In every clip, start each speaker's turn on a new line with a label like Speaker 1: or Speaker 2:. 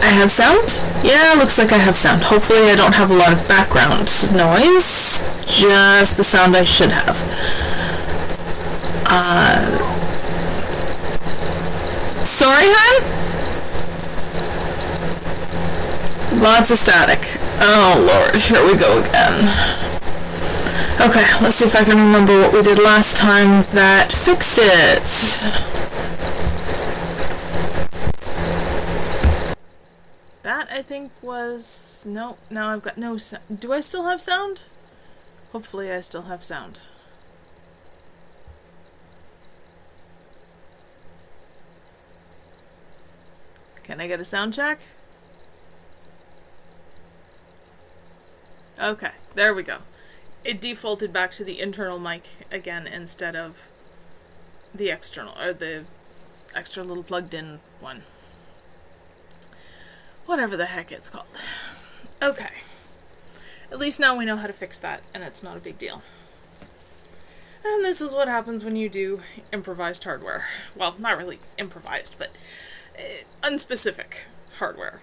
Speaker 1: I have sound? Yeah, looks like I have sound. Hopefully I don't have a lot of background noise. Just the sound I should have. Sorry, hon? Lots of static. Oh, Lord. Here we go again. Okay, let's see if I can remember what we did last time that fixed it. That, I think, was... No, now I've got no sound. Do I still have sound? Hopefully I still have sound. Can I get a sound check? Okay, there we go. It defaulted back to the internal mic again instead of the external, or the extra little plugged in one. Whatever the heck it's called. Okay. At least now we know how to fix that, and it's not a big deal. And this is what happens when you do improvised hardware. Well, not really improvised, but unspecific hardware.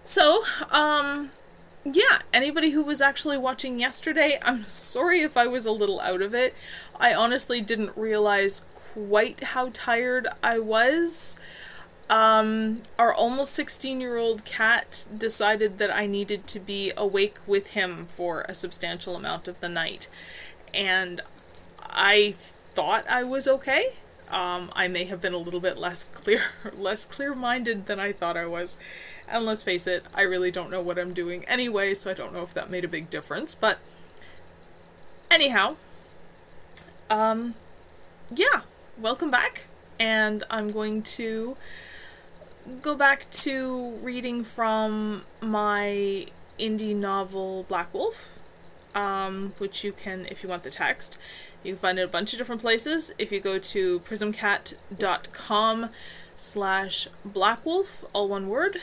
Speaker 1: So, yeah, anybody who was actually watching yesterday, I'm sorry if I was a little out of it. I honestly didn't realize quite how tired I was. Our almost 16-year-old cat decided that I needed to be awake with him for a substantial amount of the night. And I thought I was okay. I may have been a little bit less clear-minded than I thought I was. And let's face it, I really don't know what I'm doing anyway, so I don't know if that made a big difference. But anyhow, yeah, welcome back. And I'm going to go back to reading from my indie novel Black Wolf, which you can, if you want the text, you can find it a bunch of different places. If you go to prismcat.com/blackwolf, all one word.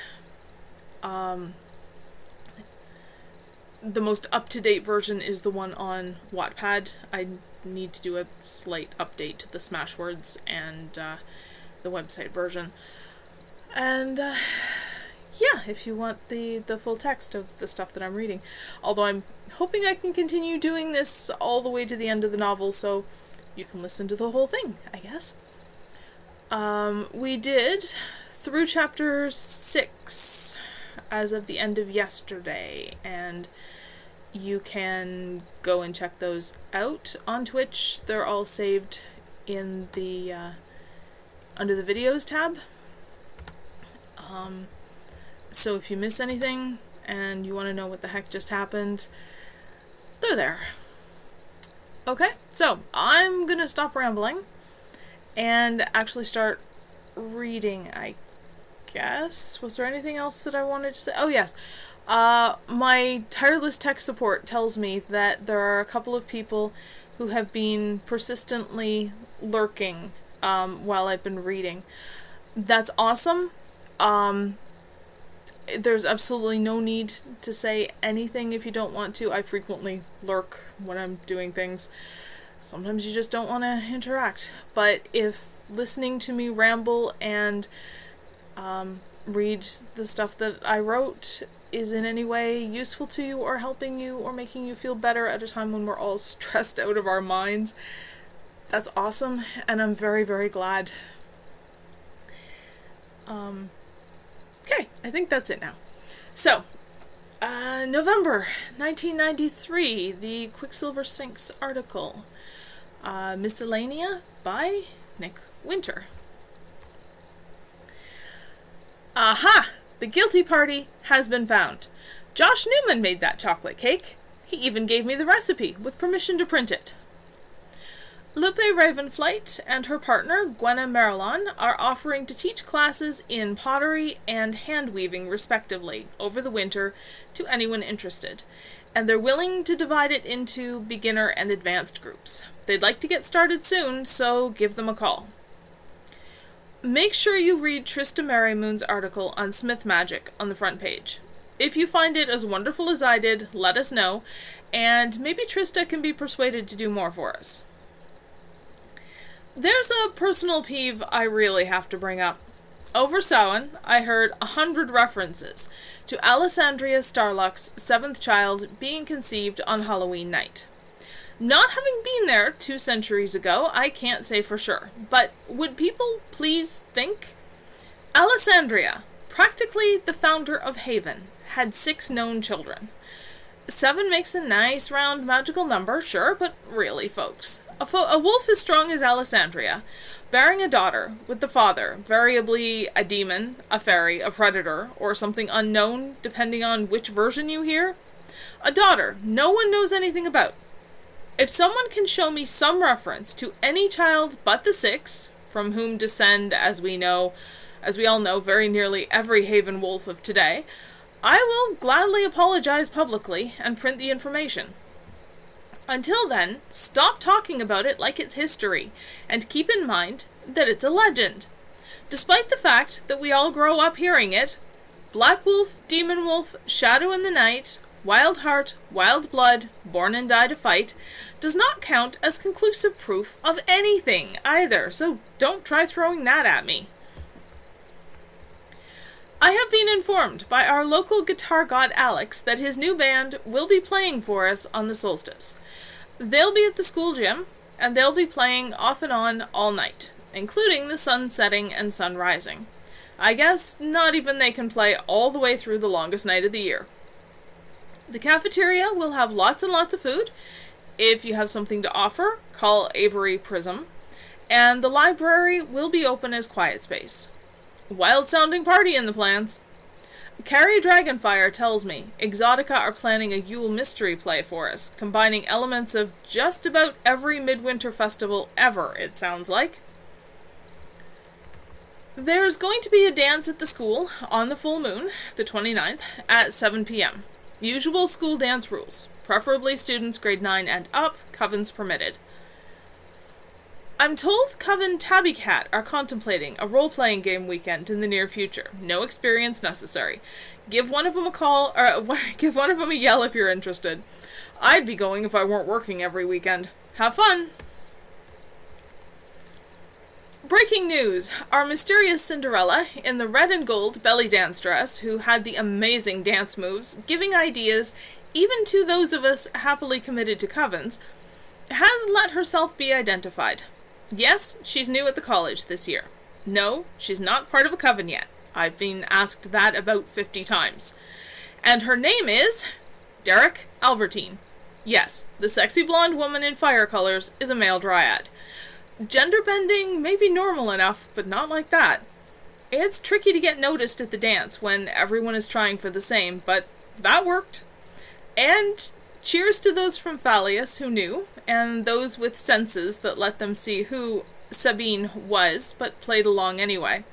Speaker 1: The most up-to-date version is the one on Wattpad. I need to do a slight update to the Smashwords and the website version. And yeah, if you want the full text of the stuff that I'm reading. Although I'm hoping I can continue doing this all the way to the end of the novel, so you can listen to the whole thing, I guess. We did through chapter 6 as of the end of yesterday, and you can go and check those out on Twitch. They're all saved in the under the videos tab. So if you miss anything and you want to know what the heck just happened, they're there. Okay, so I'm gonna stop rambling and actually start reading, I guess. Was there anything else that I wanted to say? Oh yes. My tireless tech support tells me that there are a couple of people who have been persistently lurking while I've been reading. That's awesome. There's absolutely no need to say anything if you don't want to. I frequently lurk when I'm doing things. Sometimes you just don't want to interact. But if listening to me ramble and read the stuff that I wrote is in any way useful to you or helping you or making you feel better at a time when we're all stressed out of our minds, that's awesome, and I'm very, very glad. Okay, I think that's it now. So, November 1993, the Quicksilver Sphinx article, Miscellanea by Nick Winter. Aha! The guilty party has been found. Josh Newman made that chocolate cake. He even gave me the recipe, with permission to print it. Lupe Ravenflight and her partner, Gwenna Marilon, are offering to teach classes in pottery and hand-weaving, respectively, over the winter to anyone interested, and they're willing to divide it into beginner and advanced groups. They'd like to get started soon, so give them a call. Make sure you read Trista Merrymoon's article on Smith Magic on the front page. If you find it as wonderful as I did, let us know, and maybe Trista can be persuaded to do more for us. There's a personal peeve I really have to bring up. Over Samhain, I heard 100 references to Alessandria Starluck's seventh child being conceived on Halloween night. Not having been there 2 centuries ago, I can't say for sure, but would people please think? Alessandria, practically the founder of Haven, had 6 known children. 7 makes a nice round magical number, sure, but really, folks. A wolf as strong as Alessandria, bearing a daughter with the father, variably a demon, a fairy, a predator, or something unknown, depending on which version you hear. A daughter no one knows anything about. If someone can show me some reference to any child but the 6, from whom descend, as we all know, very nearly every Haven wolf of today, I will gladly apologize publicly and print the information. Until then, stop talking about it like it's history, and keep in mind that it's a legend. Despite the fact that we all grow up hearing it, Black Wolf, Demon Wolf, Shadow in the Night, Wild Heart, Wild Blood, Born and Die to Fight, does not count as conclusive proof of anything either, so don't try throwing that at me. I have been informed by our local guitar god Alex that his new band will be playing for us on the solstice. They'll be at the school gym, and they'll be playing off and on all night, including the sun setting and sun rising. I guess not even they can play all the way through the longest night of the year. The cafeteria will have lots and lots of food. If you have something to offer, call Avery Prism. And the library will be open as quiet space. Wild-sounding party in the plans. Carrie Dragonfire tells me Exotica are planning a Yule mystery play for us, combining elements of just about every midwinter festival ever, it sounds like. There's going to be a dance at the school on the full moon, the 29th, at 7 p.m. Usual school dance rules, preferably students grade 9 and up, covens permitted. I'm told Coven Tabby Cat are contemplating a role-playing game weekend in the near future. No experience necessary. Give one of them a call, or give one of them a yell if you're interested. I'd be going if I weren't working every weekend. Have fun! Breaking news. Our mysterious Cinderella, in the red and gold belly dance dress, who had the amazing dance moves, giving ideas even to those of us happily committed to covens, has let herself be identified. Yes, she's new at the college this year. No, she's not part of a coven yet. I've been asked that about 50 times. And her name is Derek Albertine. Yes, the sexy blonde woman in fire colors is a male dryad. Gender bending may be normal enough, but not like that. It's tricky to get noticed at the dance when everyone is trying for the same, but that worked. And cheers to those from Fallius who knew, and those with senses that let them see who Sabine was, but played along anyway.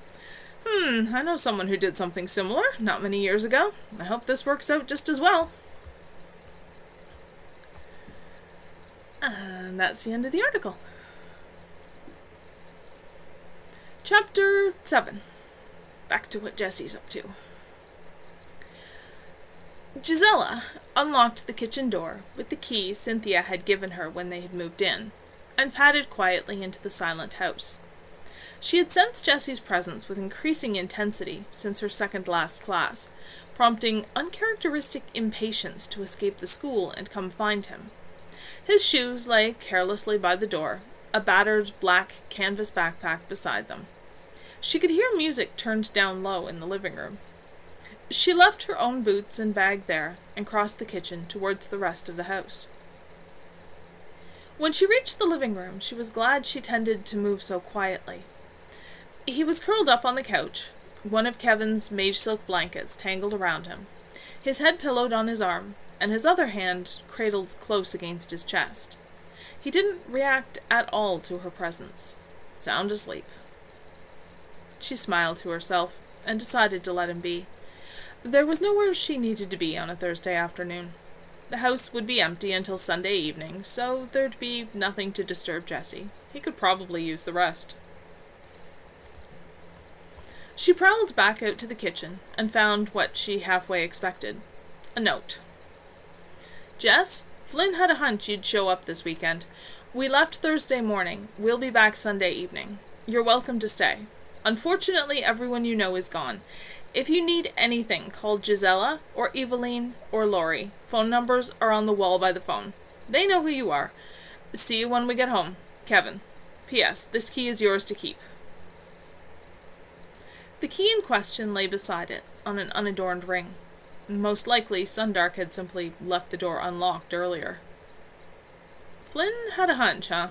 Speaker 1: I know someone who did something similar not many years ago. I hope this works out just as well. And that's the end of the article. Chapter 7. Back to what Jessie's up to. Gisela unlocked the kitchen door with the key Cynthia had given her when they had moved in, and padded quietly into the silent house. She had sensed Jessie's presence with increasing intensity since her second-last class, prompting uncharacteristic impatience to escape the school and come find him. His shoes lay carelessly by the door, a battered black canvas backpack beside them. She could hear music turned down low in the living room. She left her own boots and bag there and crossed the kitchen towards the rest of the house. When she reached the living room, she was glad she tended to move so quietly. He was curled up on the couch, one of Kevin's mage silk blankets tangled around him, his head pillowed on his arm, and his other hand cradled close against his chest. He didn't react at all to her presence, sound asleep. She smiled to herself and decided to let him be. There was nowhere she needed to be on a Thursday afternoon. The house would be empty until Sunday evening, so there'd be nothing to disturb Jessie. He could probably use the rest. She prowled back out to the kitchen and found what she halfway expected. A note. Jess, Flynn had a hunch you'd show up this weekend. We left Thursday morning. We'll be back Sunday evening. You're welcome to stay. Unfortunately, everyone you know is gone. If you need anything, call Gisela or Eveline or Lori. Phone numbers are on the wall by the phone. They know who you are. See you when we get home. Kevin. P.S. This key is yours to keep. The key in question lay beside it, on an unadorned ring. Most likely, Sundark had simply left the door unlocked earlier. Flynn had a hunch, huh?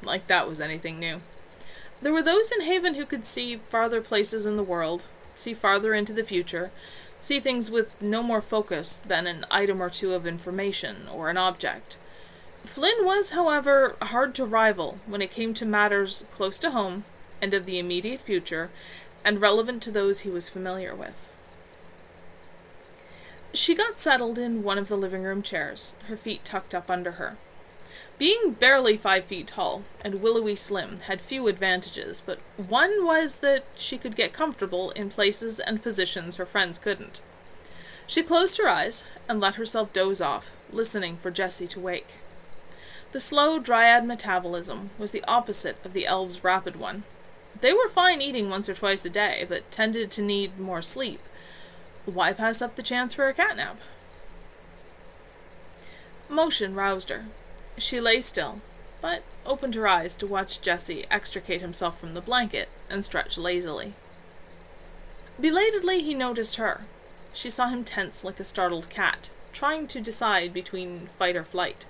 Speaker 1: Like that was anything new. There were those in Haven who could see farther places in the world, see farther into the future, see things with no more focus than an item or two of information or an object. Flynn was, however, hard to rival when it came to matters close to home and of the immediate future, and relevant to those he was familiar with. She got settled in one of the living room chairs, her feet tucked up under her. Being barely 5 feet tall and willowy slim had few advantages, but one was that she could get comfortable in places and positions her friends couldn't. She closed her eyes and let herself doze off, listening for Jessie to wake. The slow dryad metabolism was the opposite of the elves' rapid one. They were fine eating once or twice a day, but tended to need more sleep. Why pass up the chance for a catnap? Motion roused her. She lay still, but opened her eyes to watch Jessie extricate himself from the blanket and stretch lazily. Belatedly, he noticed her. She saw him tense like a startled cat, trying to decide between fight or flight.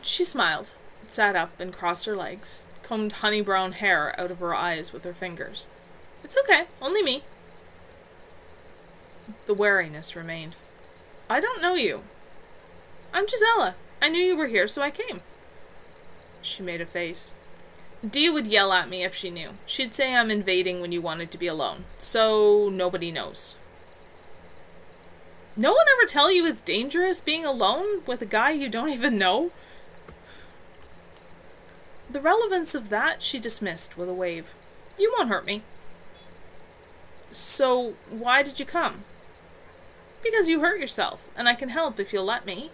Speaker 1: She smiled, sat up and crossed her legs, combed honey-brown hair out of her eyes with her fingers. "It's okay, only me." The wariness remained. "I don't know you." "I'm Gisela. I knew you were here, so I came." She made a face. "Dia would yell at me if she knew. She'd say I'm invading when you wanted to be alone. So nobody knows." "No one ever tell you it's dangerous being alone with a guy you don't even know?" The relevance of that she dismissed with a wave. "You won't hurt me." "So why did you come?" "Because you hurt yourself, and I can help if you'll let me."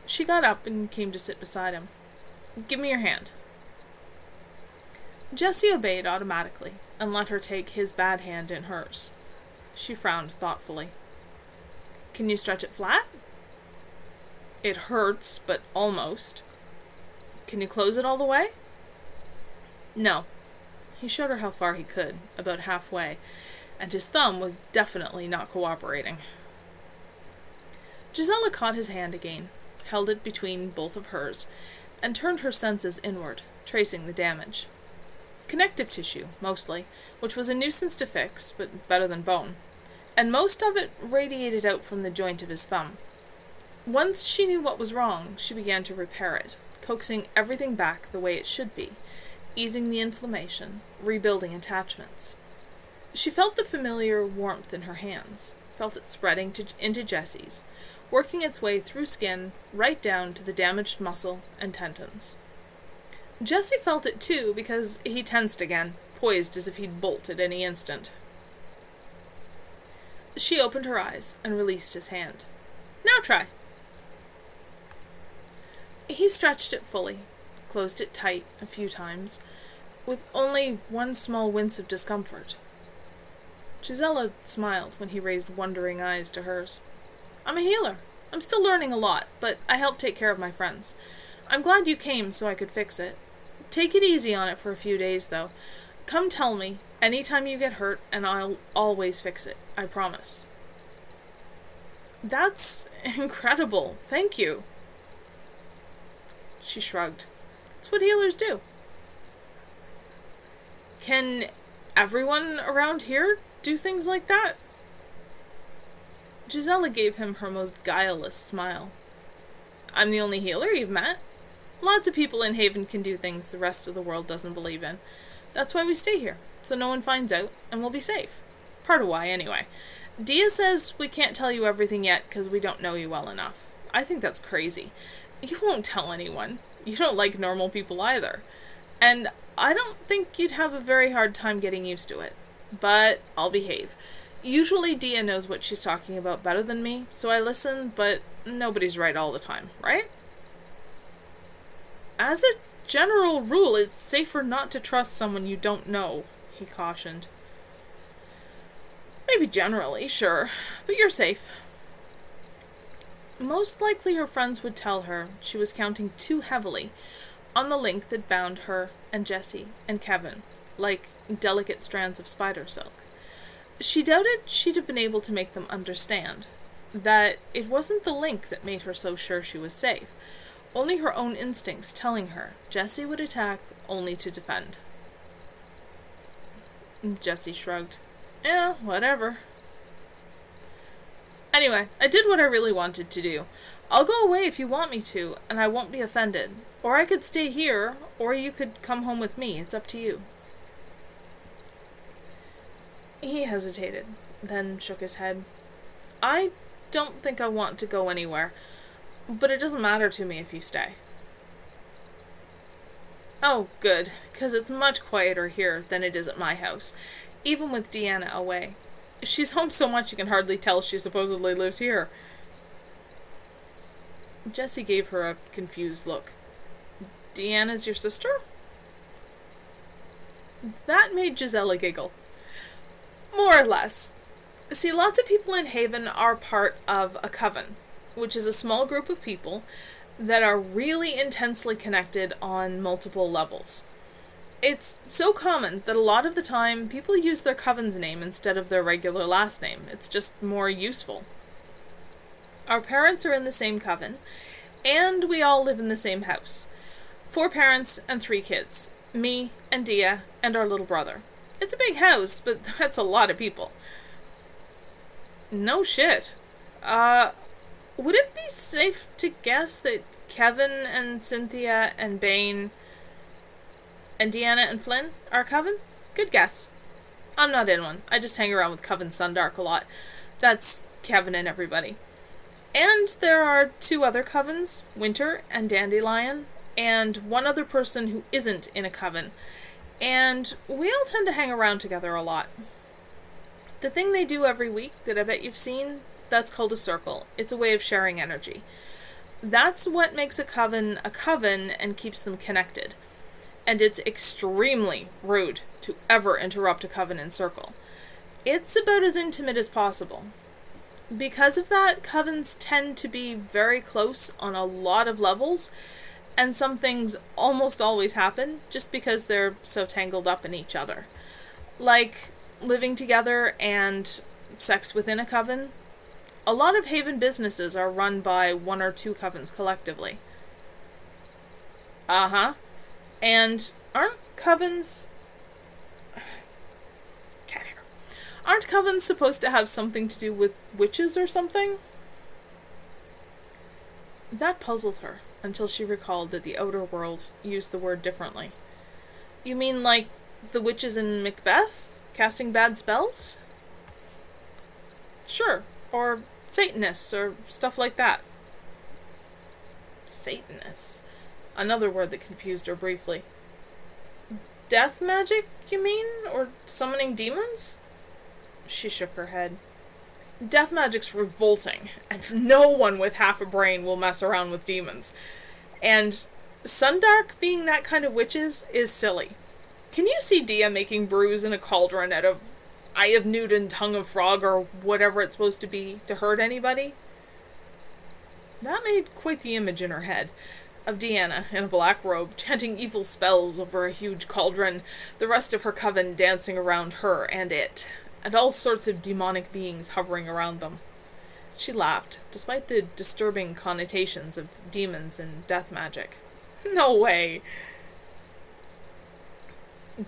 Speaker 1: She got up and came to sit beside him. "Give me your hand." Jessie obeyed automatically, and let her take his bad hand in hers. She frowned thoughtfully. "Can you stretch it flat?" "It hurts, but almost." "Can you close it all the way?" "No." He showed her how far he could, about halfway, and his thumb was definitely not cooperating. Gisela caught his hand again, held it between both of hers, and turned her senses inward, tracing the damage. Connective tissue, mostly, which was a nuisance to fix, but better than bone, and most of it radiated out from the joint of his thumb. Once she knew what was wrong, she began to repair it, coaxing everything back the way it should be, easing the inflammation, rebuilding attachments. She felt the familiar warmth in her hands, felt it spreading into Jessie's, working its way through skin, right down to the damaged muscle and tendons. Jessie felt it too, because he tensed again, poised as if he'd bolt at any instant. She opened her eyes and released his hand. "Now try." He stretched it fully, closed it tight a few times, with only one small wince of discomfort. Gisela smiled when he raised wondering eyes to hers. "I'm a healer. I'm still learning a lot, but I help take care of my friends. I'm glad you came so I could fix it. Take it easy on it for a few days, though. Come tell me anytime you get hurt, and I'll always fix it. I promise." "That's incredible. Thank you." She shrugged. "It's what healers do." "Can everyone around here do things like that?" Gisela gave him her most guileless smile. "I'm the only healer you've met. Lots of people in Haven can do things the rest of the world doesn't believe in. That's why we stay here, so no one finds out, and we'll be safe. Part of why, anyway. Dia says we can't tell you everything yet because we don't know you well enough. I think that's crazy. You won't tell anyone. You don't like normal people either. And I don't think you'd have a very hard time getting used to it. But I'll behave. Usually Dia knows what she's talking about better than me, so I listen, but nobody's right all the time, right?" As a general rule, it's safer not to trust someone you don't know, he cautioned. Maybe generally, sure, but you're safe. Most likely her friends would tell her she was counting too heavily on the link that bound her and Jessie and Kevin, like delicate strands of spider silk. She doubted she'd have been able to make them understand that it wasn't the link that made her so sure she was safe, only her own instincts telling her Jessie would attack only to defend. Jessie shrugged. Yeah, whatever. Anyway, I did what I really wanted to do. I'll go away if you want me to, and I won't be offended. Or I could stay here, or you could come home with me. It's up to you. He hesitated, then shook his head. I don't think I want to go anywhere, but it doesn't matter to me if you stay. Oh, good, 'cause it's much quieter here than it is at my house, even with Deanna away. She's home so much you can hardly tell she supposedly lives here. Jessie gave her a confused look. Deanna's your sister? That made Gisela giggle. More or less. See, lots of people in Haven are part of a coven, which is a small group of people that are really intensely connected on multiple levels. It's so common that a lot of the time people use their coven's name instead of their regular last name. It's just more useful. Our parents are in the same coven, and we all live in the same house. 4 parents and 3 kids. Me and Dia and our little brother. It's a big house, but that's a lot of people. No shit. Would it be safe to guess that Kevin and Cynthia and Bane and Deanna and Flynn are a coven? Good guess. I'm not in one. I just hang around with Coven Sundark a lot. That's Kevin and everybody. And there are 2 other covens, Winter and Dandelion, and 1 other person who isn't in a coven. And we all tend to hang around together a lot. The thing they do every week that I bet you've seen, that's called a circle. It's a way of sharing energy. That's what makes a coven and keeps them connected. And it's extremely rude to ever interrupt a coven in circle. It's about as intimate as possible. Because of that, covens tend to be very close on a lot of levels, and some things almost always happen just because they're so tangled up in each other. Like living together and sex within a coven. A lot of Haven businesses are run by 1 or 2 covens collectively. Uh-huh. And aren't covens supposed to have something to do with witches or something? That puzzled her until she recalled that the outer world used the word differently. You mean like the witches in Macbeth casting bad spells? Sure, or Satanists or stuff like that. Satanists? Another word that confused her briefly. Death magic, you mean? Or summoning demons? She shook her head. Death magic's revolting, and no one with half a brain will mess around with demons. And Sundark being that kind of witches is silly. Can you see Dia making brews in a cauldron out of Eye of Newt and Tongue of Frog or whatever it's supposed to be to hurt anybody? That made quite the image in her head. Of Deanna in a black robe, chanting evil spells over a huge cauldron, the rest of her coven dancing around her and it, and all sorts of demonic beings hovering around them. She laughed, despite the disturbing connotations of demons and death magic. No way!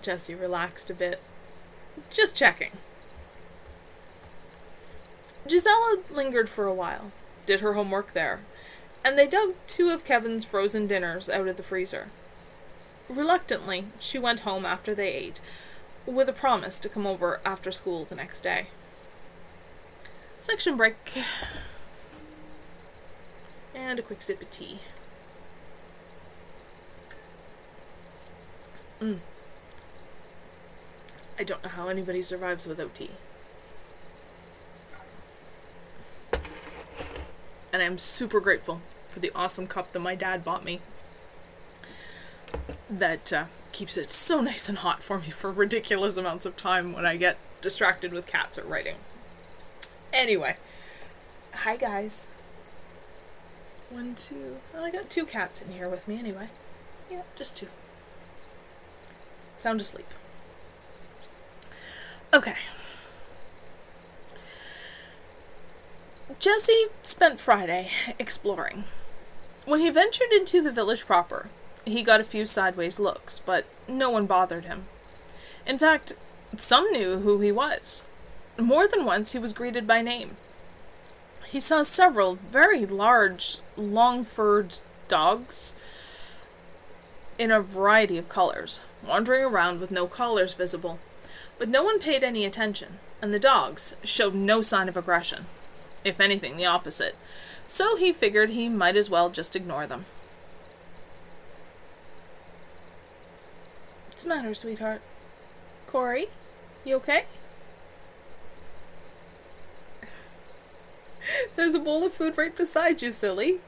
Speaker 1: Jessie relaxed a bit. Just checking. Gisela lingered for a while, did her homework there, and they dug 2 of Kevin's frozen dinners out of the freezer. Reluctantly, she went home after they ate, with a promise to come over after school the next day. Section break. And a quick sip of tea. I don't know how anybody survives without tea. And I'm super grateful for the awesome cup that my dad bought me. that keeps it so nice and hot for me for ridiculous amounts of time when I get distracted with cats or writing. Anyway, hi guys. 1, 2, well, I got 2 cats in here with me anyway. Yeah, just 2. Sound asleep. Okay. Jesse spent Friday exploring. When he ventured into the village proper, he got a few sideways looks, but no one bothered him. In fact, some knew who he was. More than once he was greeted by name. He saw several very large, long-furred dogs in a variety of colors, wandering around with no collars visible. But no one paid any attention, and the dogs showed no sign of aggression. If anything, the opposite. So he figured he might as well just ignore them. What's the matter, sweetheart? Corey? You okay? There's a bowl of food right beside you, silly.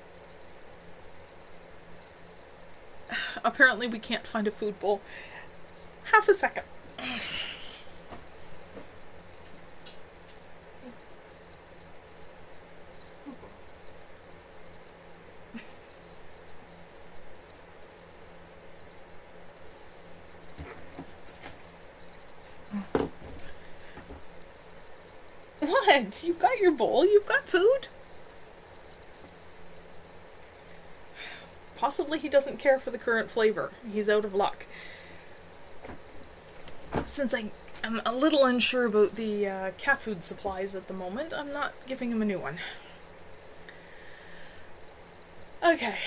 Speaker 1: Apparently we can't find a food bowl. Half a second. What? You've got your bowl? You've got food? Possibly he doesn't care for the current flavor. He's out of luck. Since I am a little unsure about the cat food supplies at the moment, I'm not giving him a new one. Okay.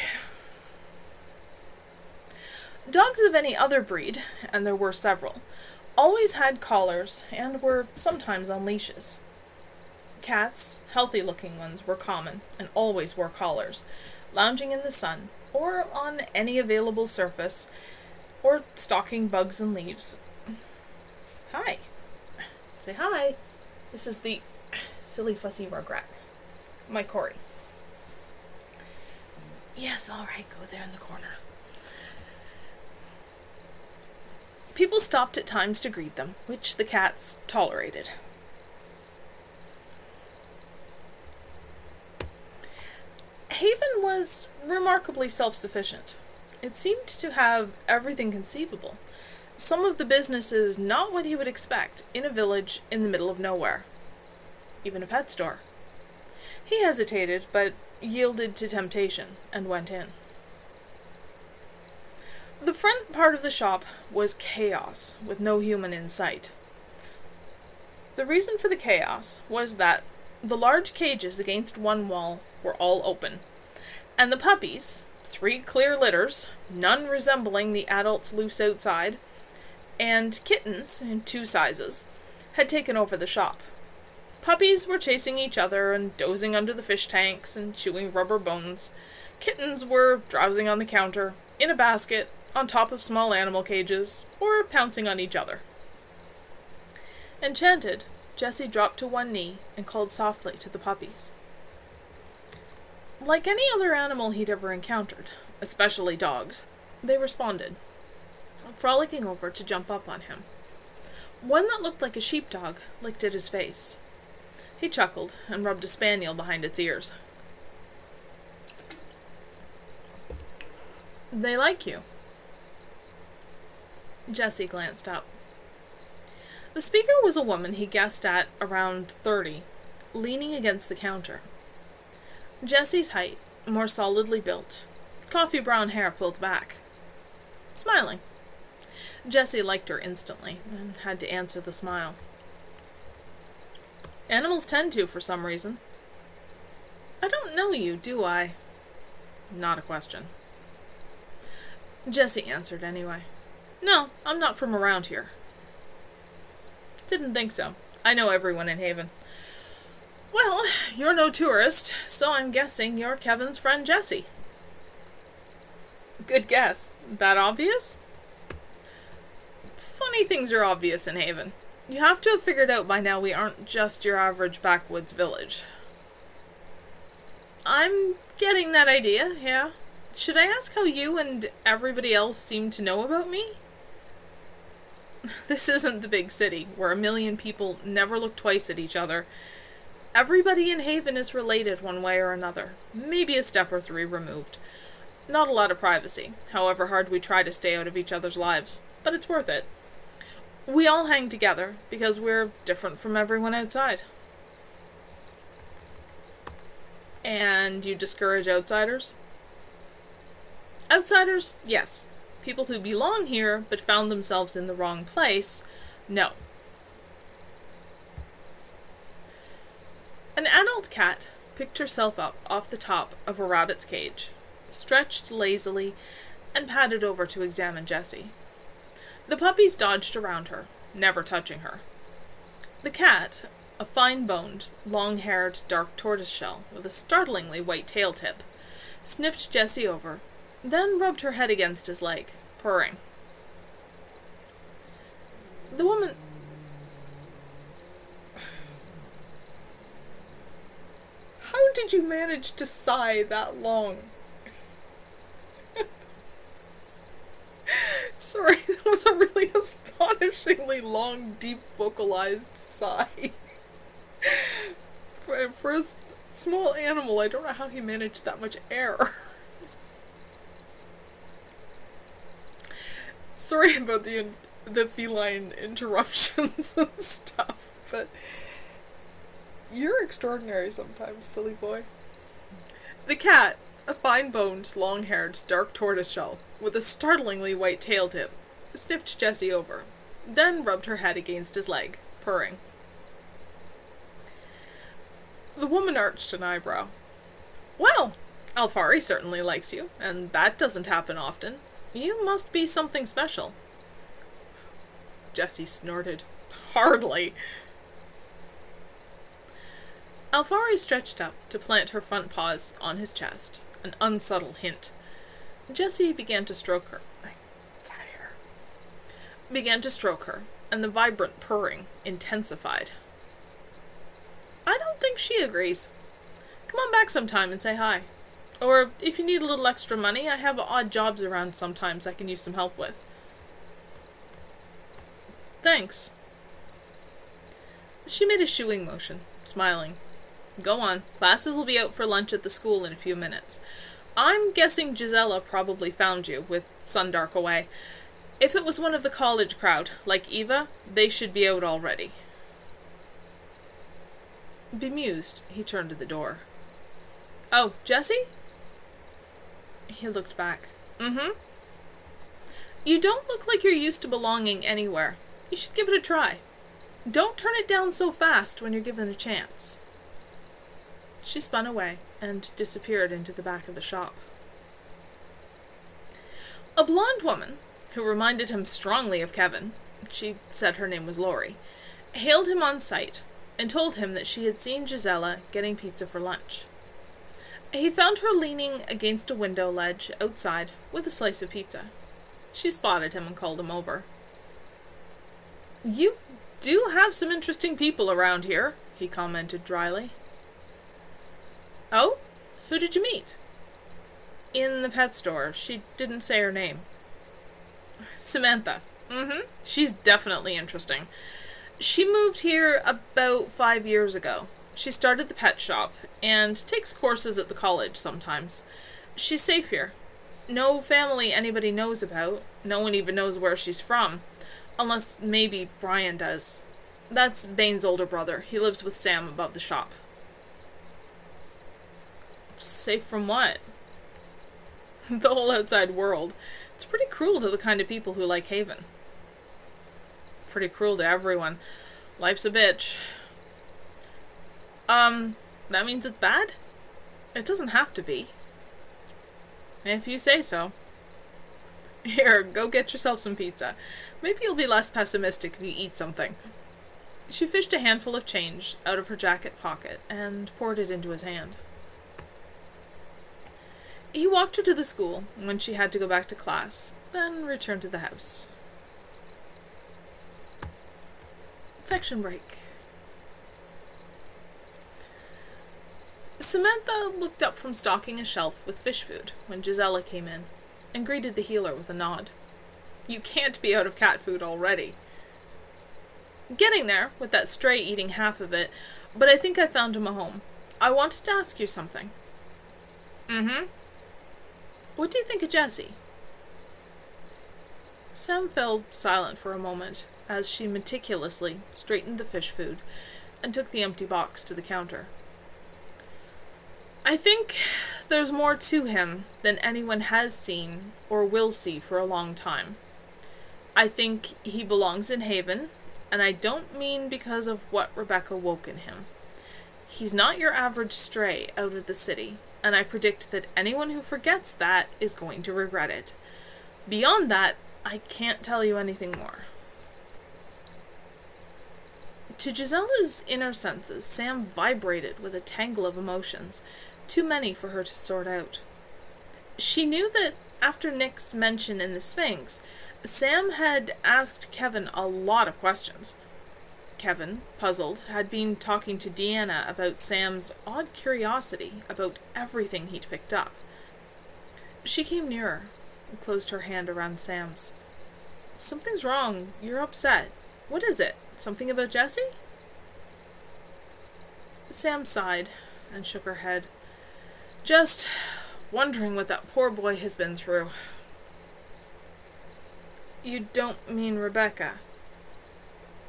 Speaker 1: Dogs of any other breed, and there were several, always had collars and were sometimes on leashes. Cats, healthy-looking ones, were common and always wore collars, lounging in the sun or on any available surface or stalking bugs and leaves. Hi. Say hi. This is the silly fussy rugrat, my Corey. Yes, all right, go there in the corner. People stopped at times to greet them, which the cats tolerated. Haven was remarkably self-sufficient. It seemed to have everything conceivable. Some of the businesses not what he would expect in a village in the middle of nowhere. Even a pet store. He hesitated, but yielded to temptation and went in. The front part of the shop was chaos, with no human in sight. The reason for the chaos was that the large cages against one wall were all open, and the puppies, 3 clear litters, none resembling the adults loose outside, and kittens in 2 sizes, had taken over the shop. Puppies were chasing each other and dozing under the fish tanks and chewing rubber bones. Kittens were drowsing on the counter, in a basket, on top of small animal cages, or pouncing on each other. Enchanted, Jesse dropped to one knee and called softly to the puppies. Like any other animal he'd ever encountered, especially dogs, they responded, frolicking over to jump up on him. One that looked like a sheepdog licked at his face. He chuckled and rubbed a spaniel behind its ears. They like you. Jesse glanced up. The speaker was a woman he guessed at around 30, leaning against the counter. Jesse's height, more solidly built, coffee brown hair pulled back. Smiling. Jesse liked her instantly, and had to answer the smile. Animals tend to, for some reason. I don't know you, do I? Not a question. Jesse answered anyway. No, I'm not from around here. Didn't think so. I know everyone in Haven. Well, you're no tourist, so I'm guessing you're Kevin's friend Jesse. Good guess. That obvious? Funny things are obvious in Haven. You have to have figured out by now we aren't just your average backwoods village. I'm getting that idea, yeah. Should I ask how you and everybody else seem to know about me? This isn't the big city, where a million people never look twice at each other. Everybody in Haven is related one way or another, maybe a step or three removed. Not a lot of privacy, however hard we try to stay out of each other's lives, but it's worth it. We all hang together, because we're different from everyone outside. And you discourage outsiders? Outsiders, yes. People who belong here, but found themselves in the wrong place, no. An adult cat picked herself up off the top of a rabbit's cage, stretched lazily, and padded over to examine Jessie. The puppies dodged around her, never touching her. The cat, a fine-boned, long-haired, dark tortoiseshell with a startlingly white tail tip, sniffed Jessie over, then rubbed her head against his leg, purring. The woman... How did you manage to sigh that long? Sorry, that was a really astonishingly long, deep vocalized sigh. For a small animal, I don't know how he managed that much air. Sorry about the feline interruptions and stuff, but you're extraordinary sometimes, silly boy. The cat, a fine-boned, long-haired, dark tortoiseshell with a startlingly white tail tip, sniffed Jessie over, then rubbed her head against his leg, purring. The woman arched an eyebrow. Well, Alfari certainly likes you, and that doesn't happen often. You must be something special. Jessie snorted. Hardly. Alfari stretched up to plant her front paws on his chest, an unsubtle hint. Jessie began to stroke her. And the vibrant purring intensified. I don't think she agrees. Come on back sometime and say hi. Or, if you need a little extra money, I have odd jobs around sometimes I can use some help with. Thanks. She made a shooing motion, smiling. Go on. Classes will be out for lunch at the school in a few minutes. I'm guessing Gisela probably found you, with Sundark away. If it was one of the college crowd, like Eva, they should be out already. Bemused, he turned to the door. Oh, Jessie? He looked back. Mm-hmm. You don't look like you're used to belonging anywhere. You should give it a try. Don't turn it down so fast when you're given a chance. She spun away and disappeared into the back of the shop. A blonde woman, who reminded him strongly of Kevin, she said her name was Laurie, hailed him on sight and told him that she had seen Gisela getting pizza for lunch. He found her leaning against a window ledge outside with a slice of pizza. She spotted him and called him over. You do have some interesting people around here, he commented dryly. Oh? Who did you meet? In the pet store. She didn't say her name. Samantha. Mm-hmm. She's definitely interesting. She moved here about 5 years ago. She started the pet shop, and takes courses at the college sometimes. She's safe here. No family anybody knows about. No one even knows where she's from. Unless maybe Brian does. That's Bane's older brother. He lives with Sam above the shop. Safe from what? The whole outside world. It's pretty cruel to the kind of people who like Haven. Pretty cruel to everyone. Life's a bitch. That means it's bad? It doesn't have to be. If you say so. Here, go get yourself some pizza. Maybe you'll be less pessimistic if you eat something. She fished a handful of change out of her jacket pocket and poured it into his hand. He walked her to the school when she had to go back to class, then returned to the house. Section break. Samantha looked up from stocking a shelf with fish food when Gisela came in, and greeted the healer with a nod. You can't be out of cat food already. Getting there, with that stray eating half of it, but I think I found him a home. I wanted to ask you something. What do you think of Jessie? Sam fell silent for a moment as she meticulously straightened the fish food and took the empty box to the counter. I think there's more to him than anyone has seen or will see for a long time. I think he belongs in Haven, and I don't mean because of what Rebecca woke in him. He's not your average stray out of the city, and I predict that anyone who forgets that is going to regret it. Beyond that, I can't tell you anything more. To Gisela's inner senses, Sam vibrated with a tangle of emotions, too many for her to sort out. She knew that after Nick's mention in the Sphinx, Sam had asked Kevin a lot of questions. Kevin, puzzled, had been talking to Deanna about Sam's odd curiosity about everything he'd picked up. She came nearer and closed her hand around Sam's. Something's wrong. You're upset. What is it? Something about Jessie? Sam sighed and shook her head. Just wondering what that poor boy has been through. You don't mean Rebecca?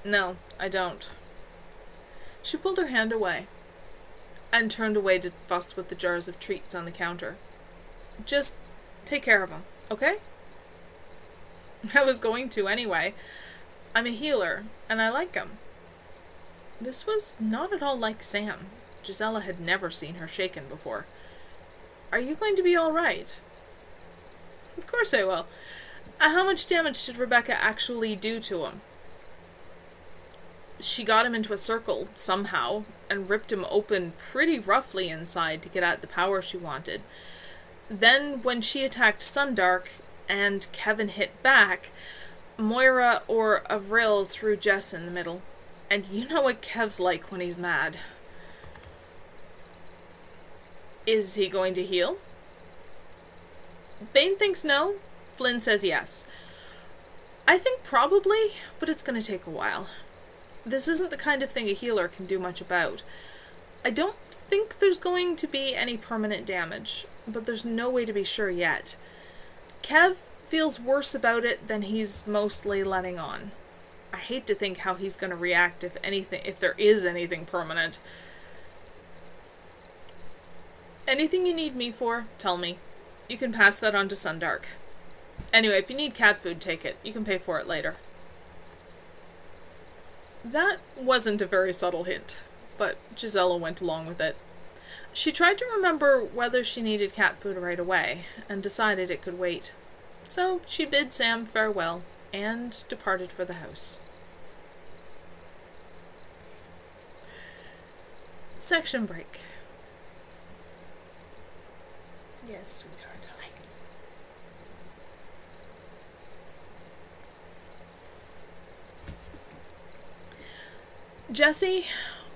Speaker 1: No, I don't. She pulled her hand away and turned away to fuss with the jars of treats on the counter. Just take care of him, okay? I was going to anyway. I'm a healer, and I like him. This was not at all like Sam. Gisela had never seen her shaken before. Are you going to be all right? Of course I will. How much damage did Rebecca actually do to him? She got him into a circle, somehow, and ripped him open pretty roughly inside to get at the power she wanted. Then, when she attacked Sundark, and Kevin hit back, Moira or Avril threw Jess in the middle. And you know what Kev's like when he's mad. Is he going to heal? Bane thinks no. Flynn says yes. I think probably, but it's going to take a while. This isn't the kind of thing a healer can do much about. I don't think there's going to be any permanent damage, but there's no way to be sure yet. Kev feels worse about it than he's mostly letting on. I hate to think how he's going to react if there is anything permanent. Anything you need me for, tell me. You can pass that on to Sundark. Anyway, if you need cat food, take it. You can pay for it later. That wasn't a very subtle hint, but Gisela went along with it. She tried to remember whether she needed cat food right away, and decided it could wait. So she bid Sam farewell, and departed for the house. Section break. Yes, sweetheart. Hi. Jessie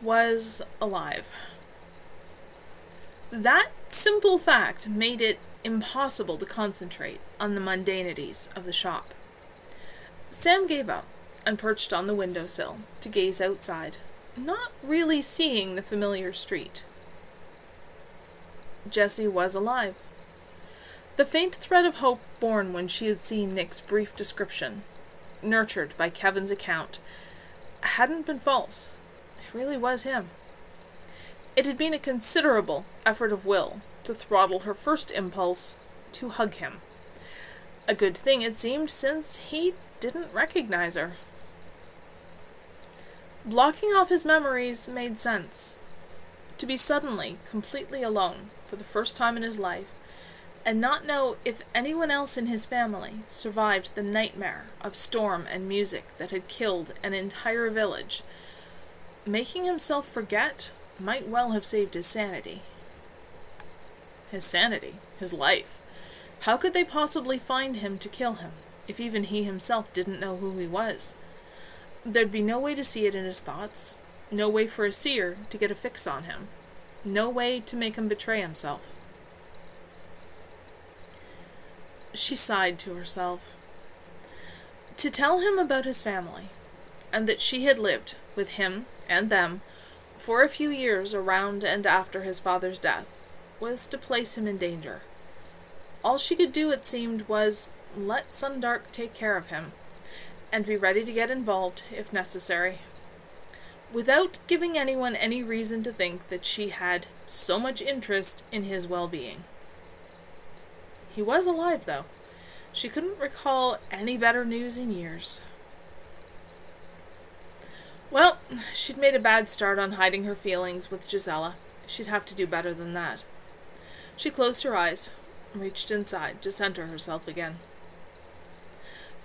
Speaker 1: was alive. That simple fact made it impossible to concentrate on the mundanities of the shop. Sam gave up and perched on the windowsill to gaze outside, not really seeing the familiar street. Jessie was alive. The faint thread of hope born when she had seen Nick's brief description, nurtured by Kevin's account, hadn't been false. It really was him. It had been a considerable effort of will to throttle her first impulse to hug him. A good thing, it seemed, since he didn't recognize her. Blocking off his memories made sense. To be suddenly completely alone for the first time in his life, and not know if anyone else in his family survived the nightmare of storm and music that had killed an entire village, making himself forget might well have saved his sanity. His sanity, his life. How could they possibly find him to kill him, if even he himself didn't know who he was? There'd be no way to see it in his thoughts, no way for a seer to get a fix on him. No way to make him betray himself. She sighed to herself. To tell him about his family, and that she had lived with him and them for a few years around and after his father's death, was to place him in danger. All she could do, it seemed, was let Sundark take care of him, and be ready to get involved if necessary, without giving anyone any reason to think that she had so much interest in his well-being. He was alive, though. She couldn't recall any better news in years. Well, she'd made a bad start on hiding her feelings with Gisela. She'd have to do better than that. She closed her eyes, reached inside to center herself again.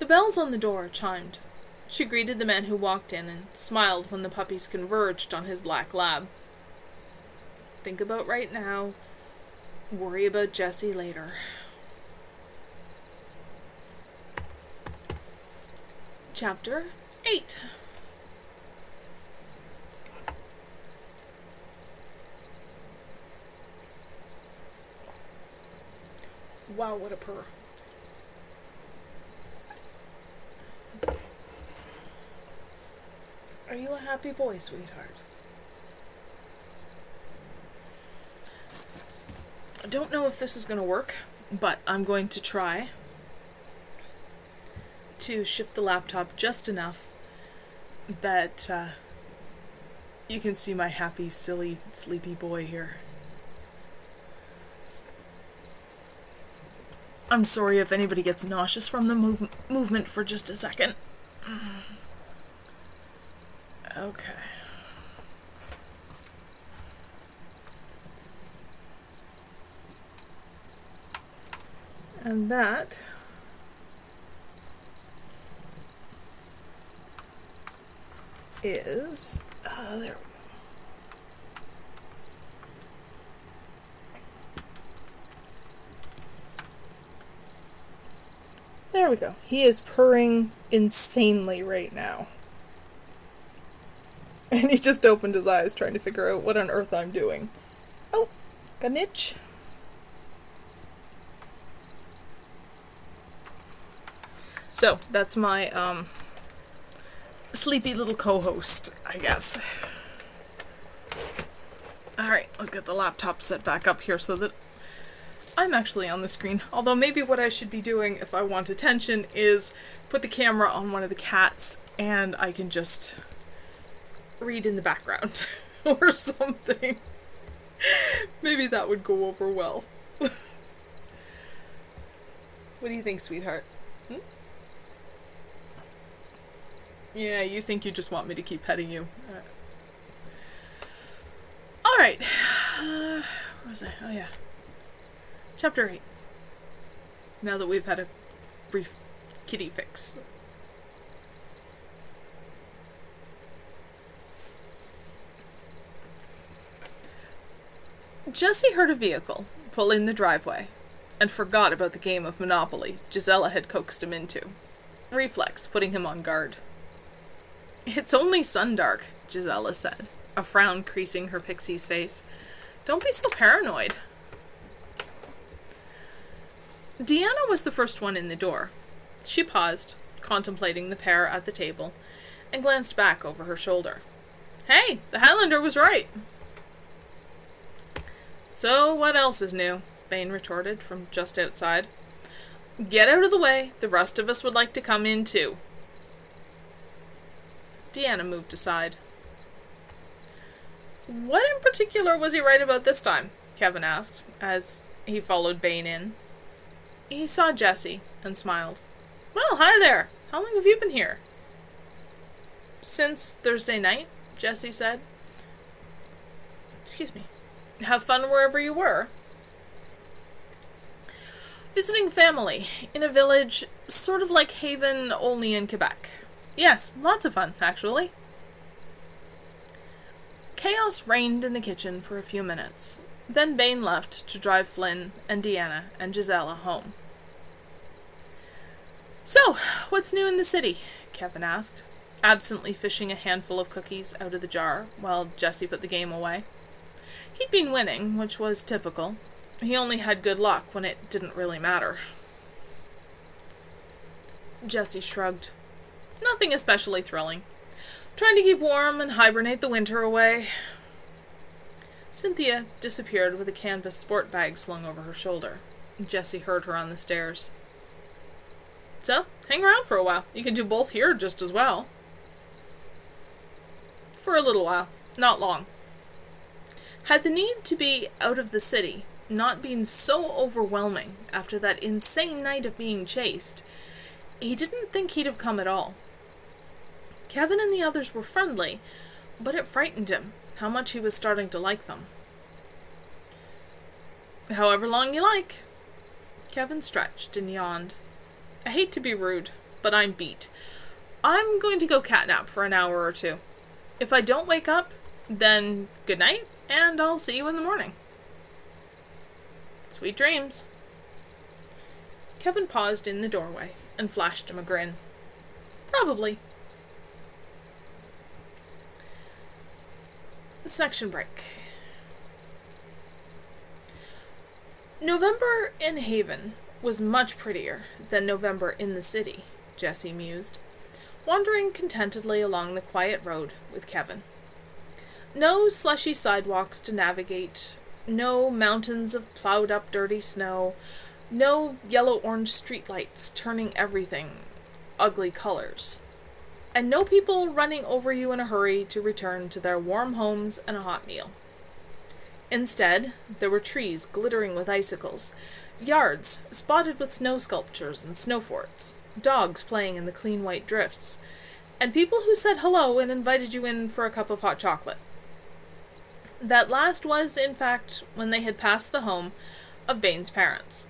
Speaker 1: The bells on the door chimed. She greeted the man who walked in and smiled when the puppies converged on his black lab. Think about right now. Worry about Jessie later. Chapter 8. Wow, what a purr. Are you a happy boy, sweetheart? I don't know if this is going to work, but I'm going to try to shift the laptop just enough that you can see my happy, silly, sleepy boy here. I'm sorry if anybody gets nauseous from the movement for just a second. Okay. And that is, there we go. There we go. He is purring insanely right now. And he just opened his eyes trying to figure out what on earth I'm doing. Oh, got an itch. So, that's my, sleepy little co-host, I guess. Alright, let's get the laptop set back up here so that I'm actually on the screen. Although maybe what I should be doing if I want attention is put the camera on one of the cats and I can just read in the background or something. Maybe that would go over well. What do you think, sweetheart? Yeah, you think you just want me to keep petting you. Alright. Where was I? Oh yeah. Chapter 8. Now that we've had a brief kitty fix. Jessie heard a vehicle pull in the driveway and forgot about the game of Monopoly Gisela had coaxed him into. Reflex, putting him on guard. It's only Sundark, Gisela said, a frown creasing her pixie's face. Don't be so paranoid. Deanna was the first one in the door. She paused, contemplating the pair at the table, and glanced back over her shoulder. Hey, the Highlander was right. So what else is new? Bane retorted from just outside. Get out of the way. The rest of us would like to come in too. Deanna moved aside. What in particular was he right about this time? Kevin asked, as he followed Bane in. He saw Jessie and smiled. Well, hi there. How long have you been here? Since Thursday night, Jessie said. Excuse me. Have fun wherever you were. Visiting family in a village sort of like Haven, only in Quebec. Yes, lots of fun, actually. Chaos reigned in the kitchen for a few minutes. Then Bane left to drive Flynn and Deanna and Gisela home. So, what's new in the city? Kevin asked, absently fishing a handful of cookies out of the jar while Jessie put the game away. He'd been winning, which was typical. He only had good luck when it didn't really matter. Jessie shrugged. Nothing especially thrilling. Trying to keep warm and hibernate the winter away. Cynthia disappeared with a canvas sport bag slung over her shoulder. Jessie heard her on the stairs. So, hang around for a while. You can do both here just as well. For a little while. Not long. Had the need to be out of the city not been so overwhelming after that insane night of being chased, he didn't think he'd have come at all. Kevin and the others were friendly, but it frightened him how much he was starting to like them. However long you like. Kevin stretched and yawned. I hate to be rude, but I'm beat. I'm going to go catnap for an hour or two. If I don't wake up, then good night, and I'll see you in the morning. Sweet dreams. Kevin paused in the doorway and flashed him a grin. Probably. Section break. November in Haven was much prettier than November in the city, Jessie mused, wandering contentedly along the quiet road with Kevin. No slushy sidewalks to navigate, no mountains of plowed-up dirty snow, no yellow-orange streetlights turning everything ugly colors, and no people running over you in a hurry to return to their warm homes and a hot meal. Instead, there were trees glittering with icicles, yards spotted with snow sculptures and snow forts, dogs playing in the clean white drifts, and people who said hello and invited you in for a cup of hot chocolate. That last was, in fact, when they had passed the home of Bane's parents.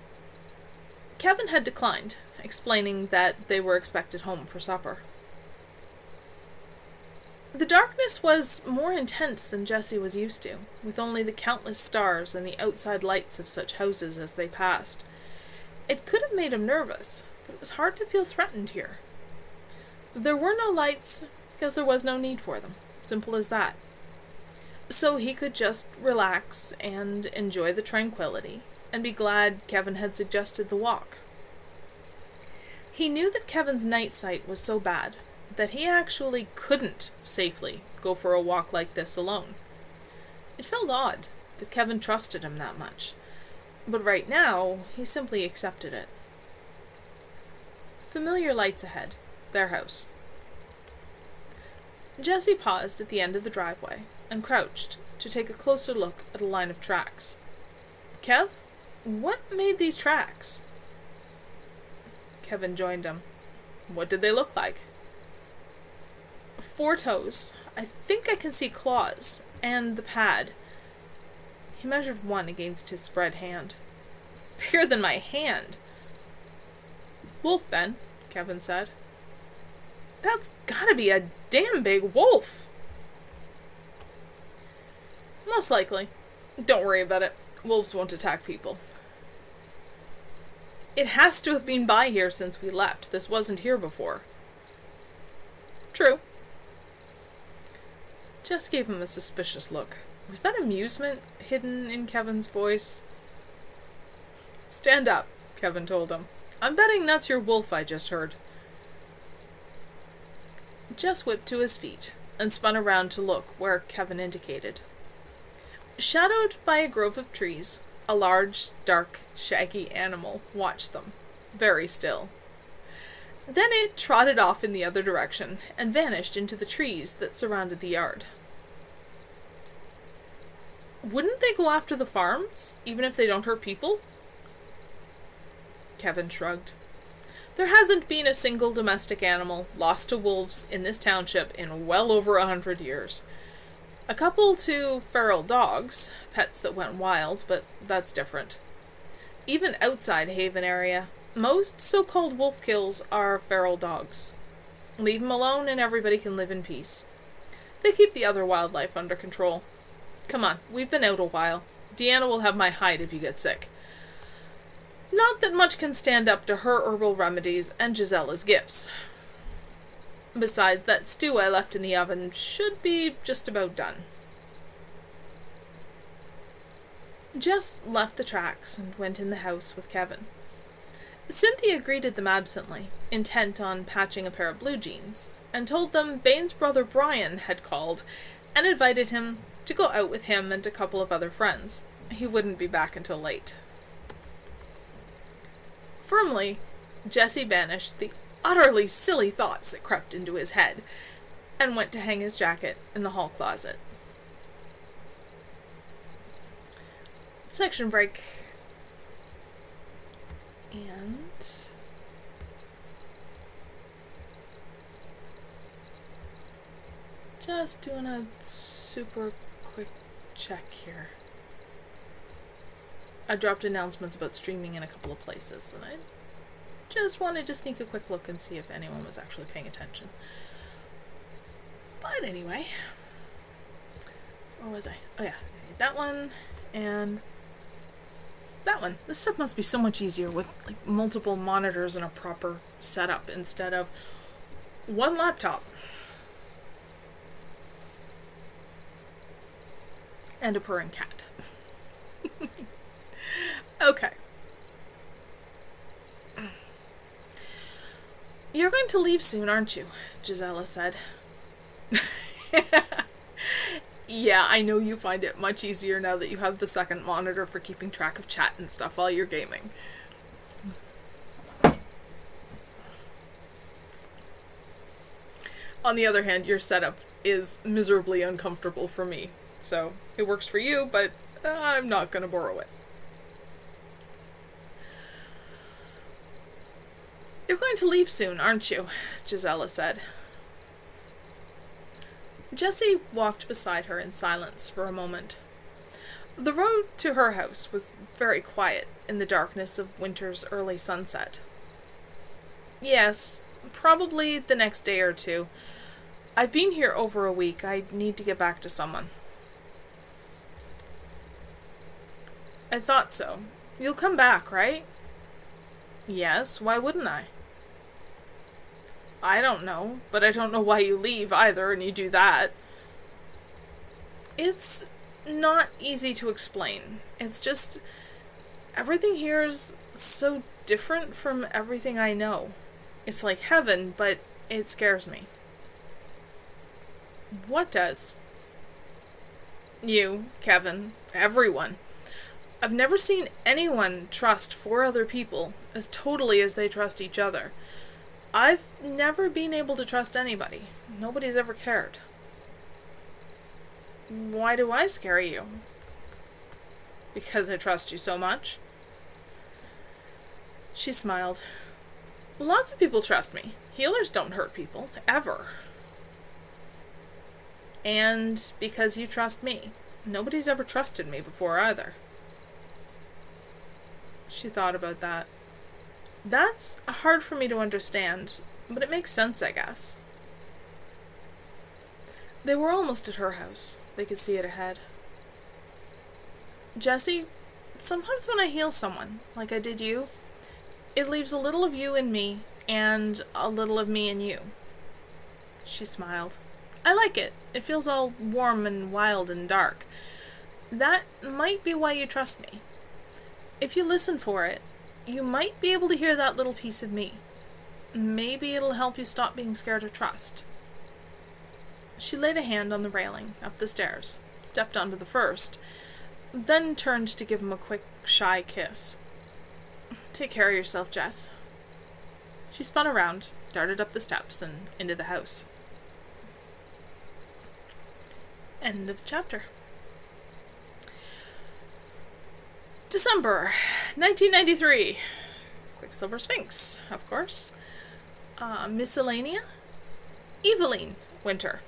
Speaker 1: Kevin had declined, explaining that they were expected home for supper. The darkness was more intense than Jessie was used to, with only the countless stars and the outside lights of such houses as they passed. It could have made him nervous, but it was hard to feel threatened here. There were no lights because there was no need for them. Simple as that. So he could just relax and enjoy the tranquility, and be glad Kevin had suggested the walk. He knew that Kevin's night sight was so bad that he actually couldn't safely go for a walk like this alone. It felt odd that Kevin trusted him that much, but right now he simply accepted it. Familiar lights ahead. Their house. Jessie paused at the end of the driveway and crouched to take a closer look at a line of tracks. Kev, what made these tracks? Kevin joined him. What did they look like? 4 toes. I think I can see claws. And the pad. He measured one against his spread hand. Bigger than my hand. Wolf, then, Kevin said. That's gotta be a damn big wolf. Most likely. Don't worry about it. Wolves won't attack people. It has to have been by here since we left. This wasn't here before. True. Jess gave him a suspicious look. Was that amusement hidden in Kevin's voice? Stand up, Kevin told him. I'm betting that's your wolf I just heard. Jess whipped to his feet and spun around to look where Kevin indicated. Shadowed by a grove of trees, a large, dark, shaggy animal watched them, very still. Then it trotted off in the other direction and vanished into the trees that surrounded the yard. Wouldn't they go after the farms, even if they don't hurt people? Kevin shrugged. There hasn't been a single domestic animal lost to wolves in this township in well over 100 years. A couple to feral dogs, pets that went wild, but that's different. Even outside Haven area, most so-called wolf kills are feral dogs. Leave them alone and everybody can live in peace. They keep the other wildlife under control. Come on, we've been out a while. Deanna will have my hide if you get sick. Not that much can stand up to her herbal remedies and Gisella's gifts. Besides, that stew I left in the oven should be just about done. Jess left the tracks and went in the house with Kevin. Cynthia greeted them absently, intent on patching a pair of blue jeans, and told them Bain's brother Brian had called and invited him to go out with him and a couple of other friends. He wouldn't be back until late. Firmly, Jesse banished the utterly silly thoughts that crept into his head and went to hang his jacket in the hall closet. Section break. And just doing a super quick check here. I dropped announcements about streaming in a couple of places, and I just wanted to sneak a quick look and see if anyone was actually paying attention. But anyway, where was I? Oh yeah, that one and that one. This stuff must be so much easier with like multiple monitors and a proper setup instead of one laptop and a purring cat. Okay. You're going to leave soon, aren't you? Gisela said. Yeah, I know you find it much easier now that you have the second monitor for keeping track of chat and stuff while you're gaming. On the other hand, your setup is miserably uncomfortable for me. So, it works for you, but I'm not going to borrow it. You're going to leave soon, aren't you? Gisela said. Jessie walked beside her in silence for a moment. The road to her house was very quiet in the darkness of winter's early sunset. Yes, probably the next day or two. I've been here over a week. I need to get back to someone. I thought so. You'll come back, right? Yes, why wouldn't I? I don't know, but I don't know why you leave either, and you do that. It's not easy to explain. It's just, everything here is so different from everything I know. It's like heaven, but it scares me. What does? You, Kevin, everyone. I've never seen anyone trust four other people as totally as they trust each other. I've never been able to trust anybody. Nobody's ever cared. Why do I scare you? Because I trust you so much? She smiled. Lots of people trust me. Healers don't hurt people, ever. And because you trust me. Nobody's ever trusted me before either. She thought about that. That's hard for me to understand, but it makes sense, I guess. They were almost at her house. They could see it ahead. Jessie, sometimes when I heal someone, like I did you, it leaves a little of you in me, and a little of me in you. She smiled. I like it. It feels all warm and wild and dark. That might be why you trust me. If you listen for it, you might be able to hear that little piece of me. Maybe it'll help you stop being scared of trust. She laid a hand on the railing, up the stairs, stepped onto the first, then turned to give him a quick, shy kiss. Take care of yourself, Jess. She spun around, darted up the steps, and into the house. End of the chapter. December 1993. Quicksilver Sphinx, of course. Miscellanea. Eveline Winter.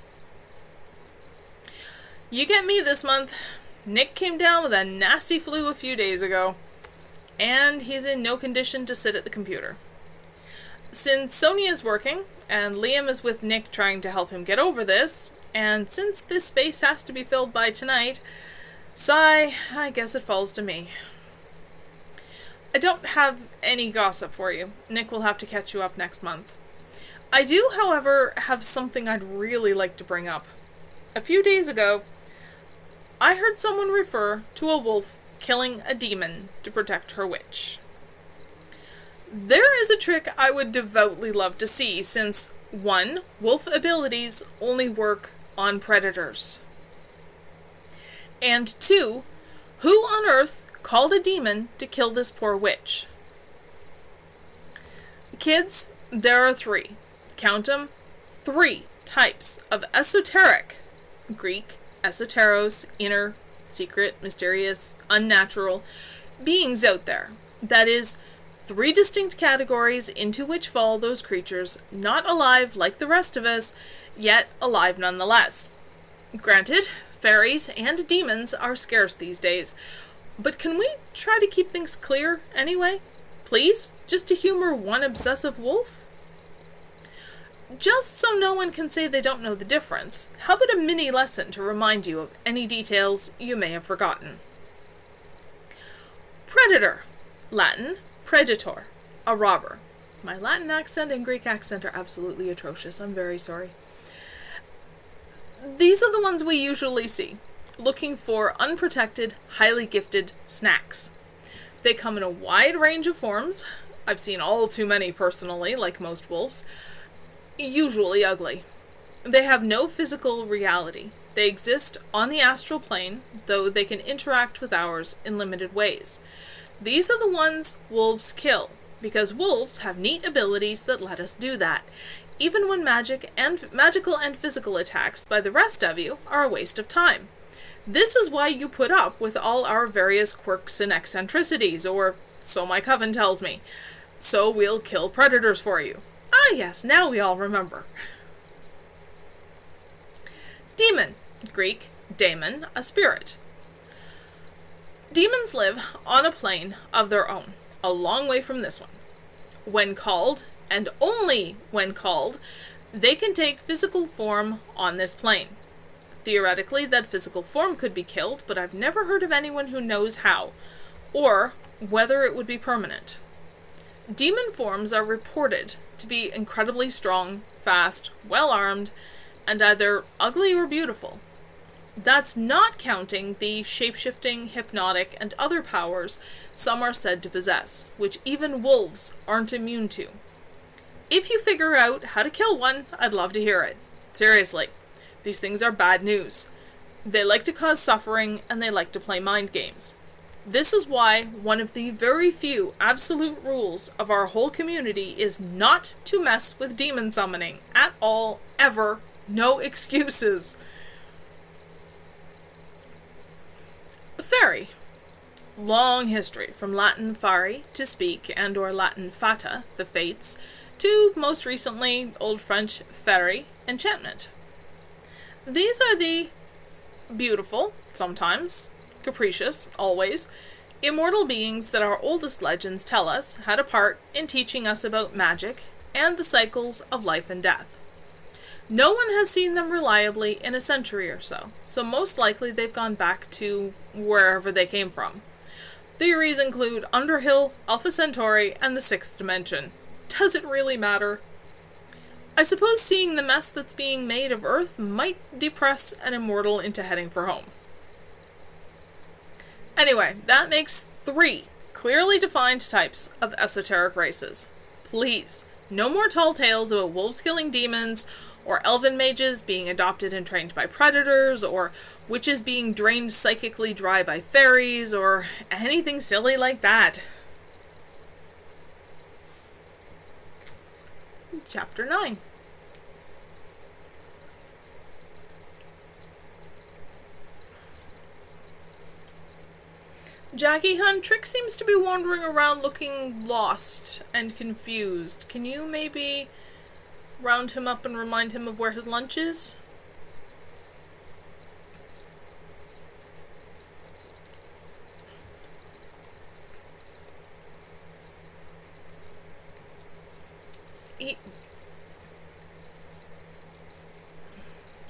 Speaker 1: You get me this month. Nick came down with a nasty flu a few days ago, and he's in no condition to sit at the computer. Since Sonia is working, and Liam is with Nick trying to help him get over this, and since this space has to be filled by tonight, sigh, I guess it falls to me. I don't have any gossip for you. Nick will have to catch you up next month. I do, however, have something I'd really like to bring up. A few days ago, I heard someone refer to a wolf killing a demon to protect her witch. There is a trick I would devoutly love to see, since 1. Wolf abilities only work on predators. And 2. Who on earth called a demon to kill this poor witch? Kids, there are 3. Count 'em. 3 types of esoteric, Greek, esoteros, inner, secret, mysterious, unnatural, beings out there. That is, 3 distinct categories into which fall those creatures, not alive like the rest of us, yet alive nonetheless. Granted, fairies and demons are scarce these days, but can we try to keep things clear anyway? Please? Just to humor one obsessive wolf? Just so no one can say they don't know the difference, how about a mini lesson to remind you of any details you may have forgotten? Predator. Latin, predator. A robber. My Latin accent and Greek accent are absolutely atrocious. I'm very sorry. These are the ones we usually see, looking for unprotected, highly gifted snacks. They come in a wide range of forms. I've seen all too many personally, like most wolves. Usually ugly. They have no physical reality. They exist on the astral plane, though they can interact with ours in limited ways. These are the ones wolves kill, because wolves have neat abilities that let us do that, even when magical and physical attacks by the rest of you are a waste of time. This is why you put up with all our various quirks and eccentricities, or so my coven tells me. So we'll kill predators for you. Ah yes, now we all remember. Demon. Greek, daemon, a spirit. Demons live on a plane of their own, a long way from this one. When called, and only when called, they can take physical form on this plane. Theoretically, that physical form could be killed, but I've never heard of anyone who knows how, or whether it would be permanent. Demon forms are reported to be incredibly strong, fast, well-armed, and either ugly or beautiful. That's not counting the shape-shifting, hypnotic, and other powers some are said to possess, which even wolves aren't immune to. If you figure out how to kill one, I'd love to hear it. Seriously, these things are bad news. They like to cause suffering, and they like to play mind games. This is why one of the very few absolute rules of our whole community is not to mess with demon summoning at all, ever. No excuses. Fairy. Long history, from Latin fari, to speak, and or Latin fata, the fates, to, most recently, Old French fairy, enchantment. These are the beautiful, sometimes, capricious, always, immortal beings that our oldest legends tell us had a part in teaching us about magic and the cycles of life and death. No one has seen them reliably in a century or so, so most likely they've gone back to wherever they came from. Theories include Underhill, Alpha Centauri, and the Sixth Dimension. Does it really matter? I suppose seeing the mess that's being made of Earth might depress an immortal into heading for home. Anyway, that makes 3 clearly defined types of esoteric races. Please, no more tall tales about wolves killing demons, or elven mages being adopted and trained by predators, or witches being drained psychically dry by fairies, or anything silly like that. Chapter 9. Jackie Hun, Trick seems to be wandering around looking lost and confused. Can you maybe round him up and remind him of where his lunch is?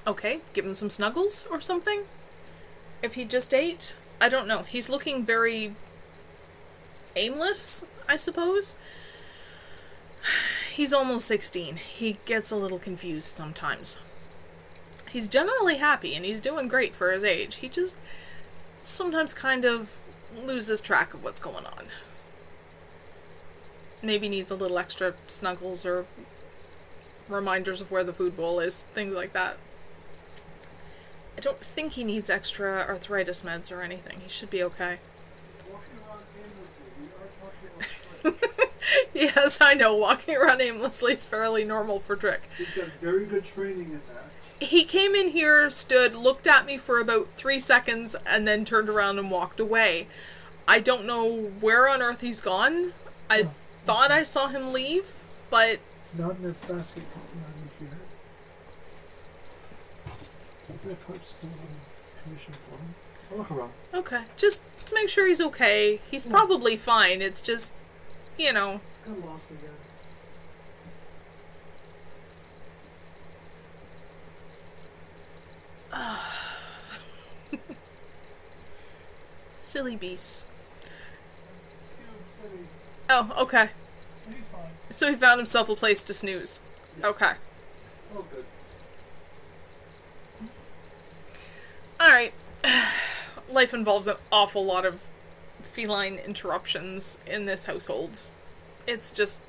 Speaker 1: Okay, give him some snuggles or something? If he just ate? I don't know. He's looking very aimless, I suppose. He's almost 16. He gets a little confused sometimes. He's generally happy, and he's doing great for his age. He just sometimes kind of loses track of what's going on. Maybe needs a little extra snuggles or reminders of where the food bowl is, things like that. I don't think he needs extra arthritis meds or anything. He should be okay.
Speaker 2: Walking around aimlessly. We are talking about Frick.
Speaker 1: Yes, I know. Walking around aimlessly is fairly normal for Drick.
Speaker 2: He's got very good training in that.
Speaker 1: He came in here, stood, looked at me for about 3 seconds, and then turned around and walked away. I don't know where on earth he's gone. I thought I saw him leave, but...
Speaker 2: Not in that basket not in here. That part's still on commission for him. I'll look around.
Speaker 1: Okay, just to make sure he's okay. He's probably fine. It's just,
Speaker 2: Got lost again.
Speaker 1: Silly beasts.
Speaker 2: City.
Speaker 1: Oh, okay.
Speaker 2: He's fine.
Speaker 1: So he found himself a place to snooze.
Speaker 2: Yeah.
Speaker 1: Okay.
Speaker 2: Oh, good.
Speaker 1: Alright. Life involves an awful lot of feline interruptions in this household. It's just,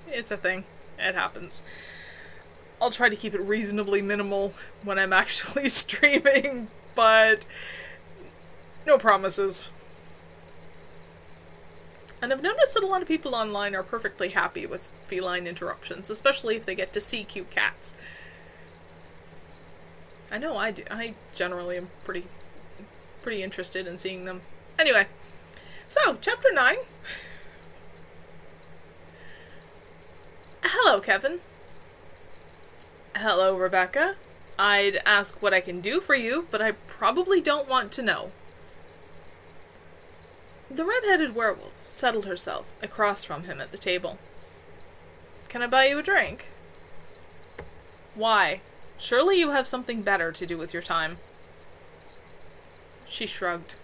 Speaker 1: it's a thing. It happens. I'll try to keep it reasonably minimal when I'm actually streaming, but no promises. And I've noticed that a lot of people online are perfectly happy with feline interruptions, especially if they get to see cute cats. I know I do. I generally am pretty interested in seeing them. Anyway, so, chapter 9. Hello, Kevin. Hello, Rebecca. I'd ask what I can do for you, but I probably don't want to know. The red-headed werewolf settled herself across from him at the table. Can I buy you a drink? Why? Surely you have something better to do with your time. She shrugged.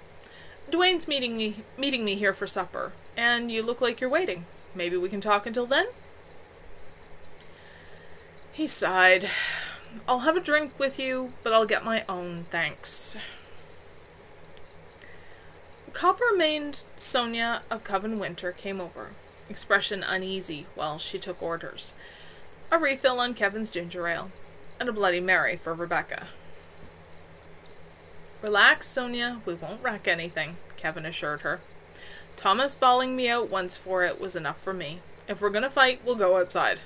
Speaker 1: Dwayne's meeting me here for supper, and you look like you're waiting. Maybe we can talk until then? He sighed. I'll have a drink with you, but I'll get my own, thanks. Copper-maned Sonia of Coven Winter came over, expression uneasy while she took orders. A refill on Kevin's ginger ale, and a Bloody Mary for Rebecca. Relax, Sonia, we won't wreck anything, Kevin assured her. Thomas bawling me out once for it was enough for me. If we're gonna fight, we'll go outside.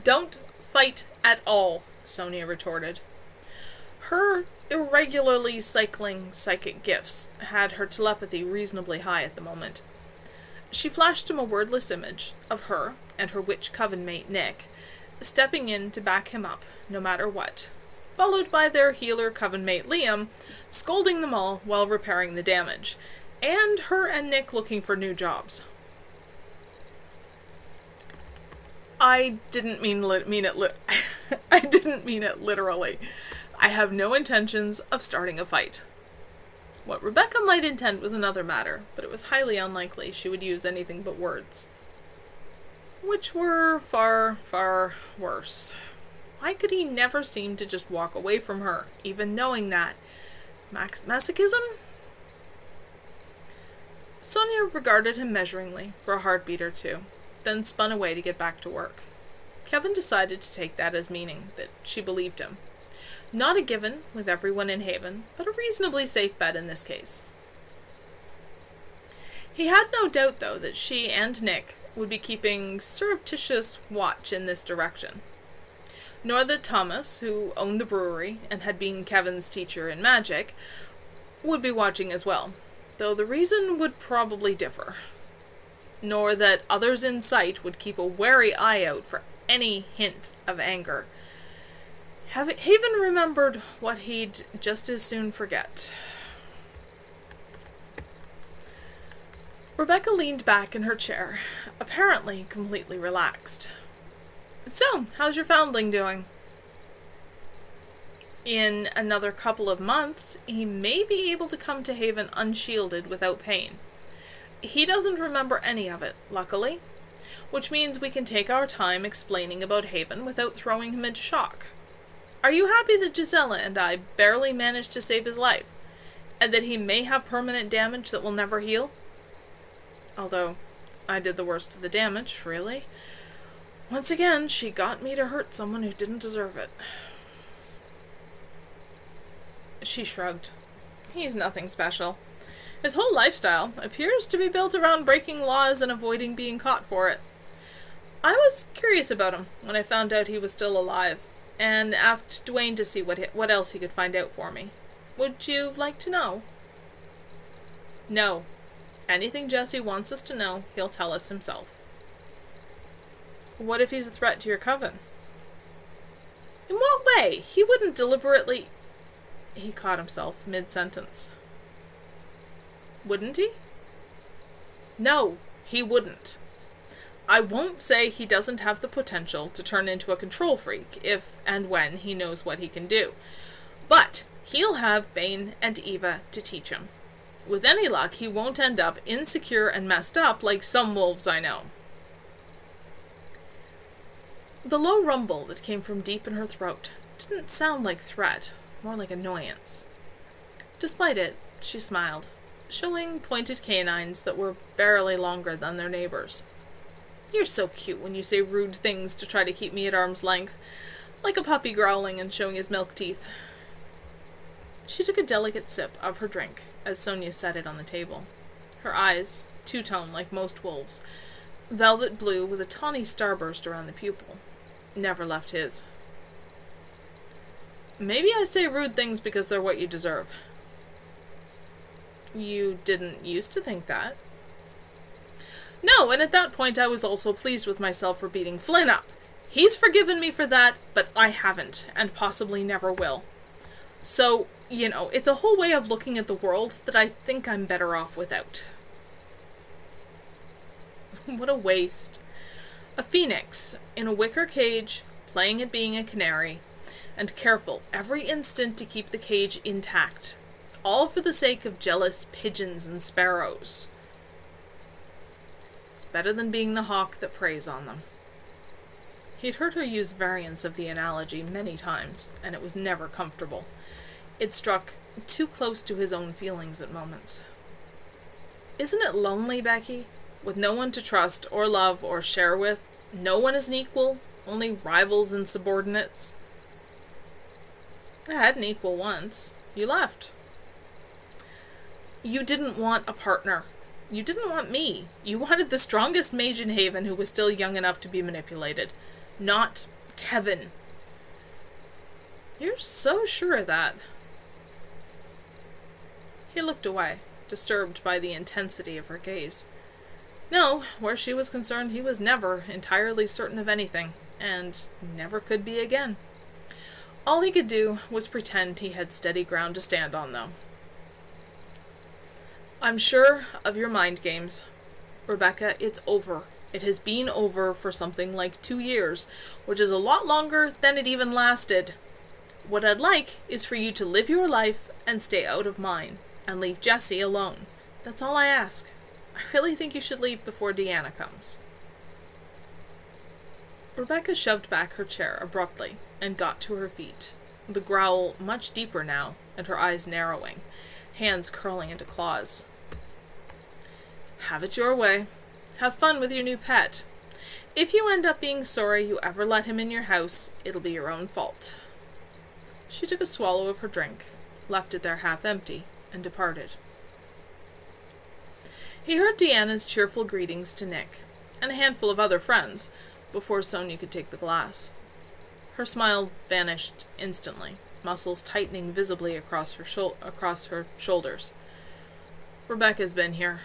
Speaker 1: Don't fight at all, Sonia retorted. Her irregularly cycling psychic gifts had her telepathy reasonably high at the moment. She flashed him a wordless image of her and her witch coven mate Nick, stepping in to back him up, no matter what, followed by their healer coven mate Liam, scolding them all while repairing the damage, and her and Nick looking for new jobs. I didn't mean it I didn't mean it literally. I have no intentions of starting a fight. What Rebecca might intend was another matter, but it was highly unlikely she would use anything but words. Which were far, far worse. Why could he never seem to just walk away from her, even knowing that? Masochism? Sonia regarded him measuringly for a heartbeat or two, then spun away to get back to work. Kevin decided to take that as meaning that she believed him. Not a given with everyone in Haven, but a reasonably safe bet in this case. He had no doubt, though, that she and Nick would be keeping surreptitious watch in this direction. Nor that Thomas, who owned the brewery and had been Kevin's teacher in magic, would be watching as well, though the reason would probably differ. Nor that others in sight would keep a wary eye out for any hint of anger. Haven remembered what he'd just as soon forget. Rebecca leaned back in her chair, apparently completely relaxed. So, how's your foundling doing? In another couple of months, he may be able to come to Haven unshielded without pain. He doesn't remember any of it, luckily, which means we can take our time explaining about Haven without throwing him into shock. Are you happy that Gisela and I barely managed to save his life? and that he may have permanent damage that will never heal. Although, I did the worst of the damage, really. Once again, she got me to hurt someone who didn't deserve it. She shrugged. He's nothing special. His whole lifestyle appears to be built around breaking laws and avoiding being caught for it. I was curious about him when I found out he was still alive, and asked Dwayne to see what else he could find out for me. Would you like to know? No. Anything Jesse wants us to know, he'll tell us himself. What if he's a threat to your coven? In what way? He wouldn't deliberately... He caught himself mid-sentence. Wouldn't he? No, he wouldn't. I won't say he doesn't have the potential to turn into a control freak if and when he knows what he can do. But he'll have Bane and Eva to teach him. With any luck, he won't end up insecure and messed up like some wolves I know. The low rumble that came from deep in her throat didn't sound like threat, more like annoyance. Despite it, she smiled, showing pointed canines that were barely longer than their neighbors. You're so cute when you say rude things to try to keep me at arm's length, like a puppy growling and showing his milk teeth. She took a delicate sip of her drink as Sonia set it on the table. Her eyes, two-tone like most wolves, velvet blue with a tawny starburst around the pupil, never left his. Maybe I say rude things because they're what you deserve. You didn't used to think that. No, and at that point I was also pleased with myself for beating Flynn up. He's forgiven me for that, but I haven't, and possibly never will. So, it's a whole way of looking at the world that I think I'm better off without. What a waste. A phoenix, in a wicker cage, playing at being a canary, and careful every instant to keep the cage intact, all for the sake of jealous pigeons and sparrows. It's better than being the hawk that preys on them. He'd heard her use variants of the analogy many times, and it was never comfortable. It struck too close to his own feelings at moments. Isn't it lonely, Becky? With no one to trust or love or share with? No one is an equal, only rivals and subordinates? I had an equal once. You left. You didn't want a partner. You didn't want me. You wanted the strongest mage in Haven who was still young enough to be manipulated. Not Kevin. You're so sure of that. He looked away, disturbed by the intensity of her gaze. No, where she was concerned, he was never entirely certain of anything, and never could be again. All he could do was pretend he had steady ground to stand on, though. I'm sure of your mind games. Rebecca, it's over. It has been over for something like 2 years, which is a lot longer than it even lasted. What I'd like is for you to live your life and stay out of mine, and leave Jessie alone. That's all I ask. I really think you should leave before Deanna comes. Rebecca shoved back her chair abruptly and got to her feet, the growl much deeper now, and her eyes narrowing, hands curling into claws. Have it your way. Have fun with your new pet. If you end up being sorry you ever let him in your house, it'll be your own fault. She took a swallow of her drink, left it there half empty, and departed. He heard Deanna's cheerful greetings to Nick, and a handful of other friends, before Sonia could take the glass. Her smile vanished instantly, muscles tightening visibly across her shoulders. Rebecca's been here.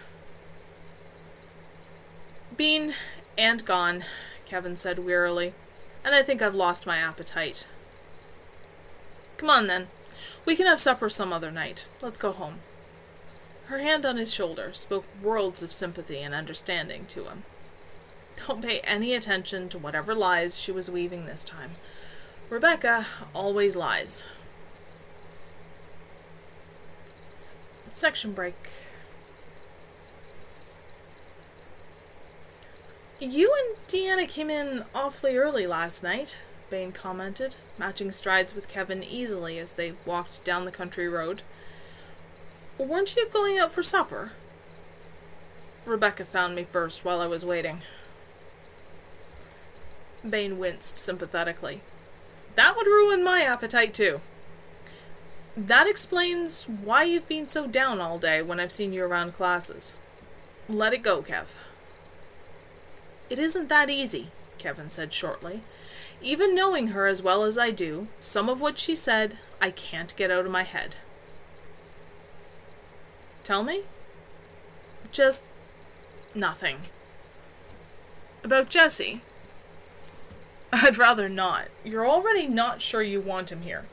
Speaker 1: Been and gone, Kevin said wearily, and I think I've lost my appetite. Come on, then. We can have supper some other night. Let's go home. Her hand on his shoulder spoke worlds of sympathy and understanding to him. Don't pay any attention to whatever lies she was weaving this time. Rebecca always lies. Section break. You and Deanna came in awfully early last night, Bane commented, matching strides with Kevin easily as they walked down the country road. Weren't you going out for supper? Rebecca found me first while I was waiting. Bane winced sympathetically. That would ruin my appetite too. That explains why you've been so down all day when I've seen you around classes. Let it go, Kev. It isn't that easy, Kevin said shortly. Even knowing her as well as I do, some of what she said I can't get out of my head. Tell me? Just nothing. About Jesse? I'd rather not. You're already not sure you want him here.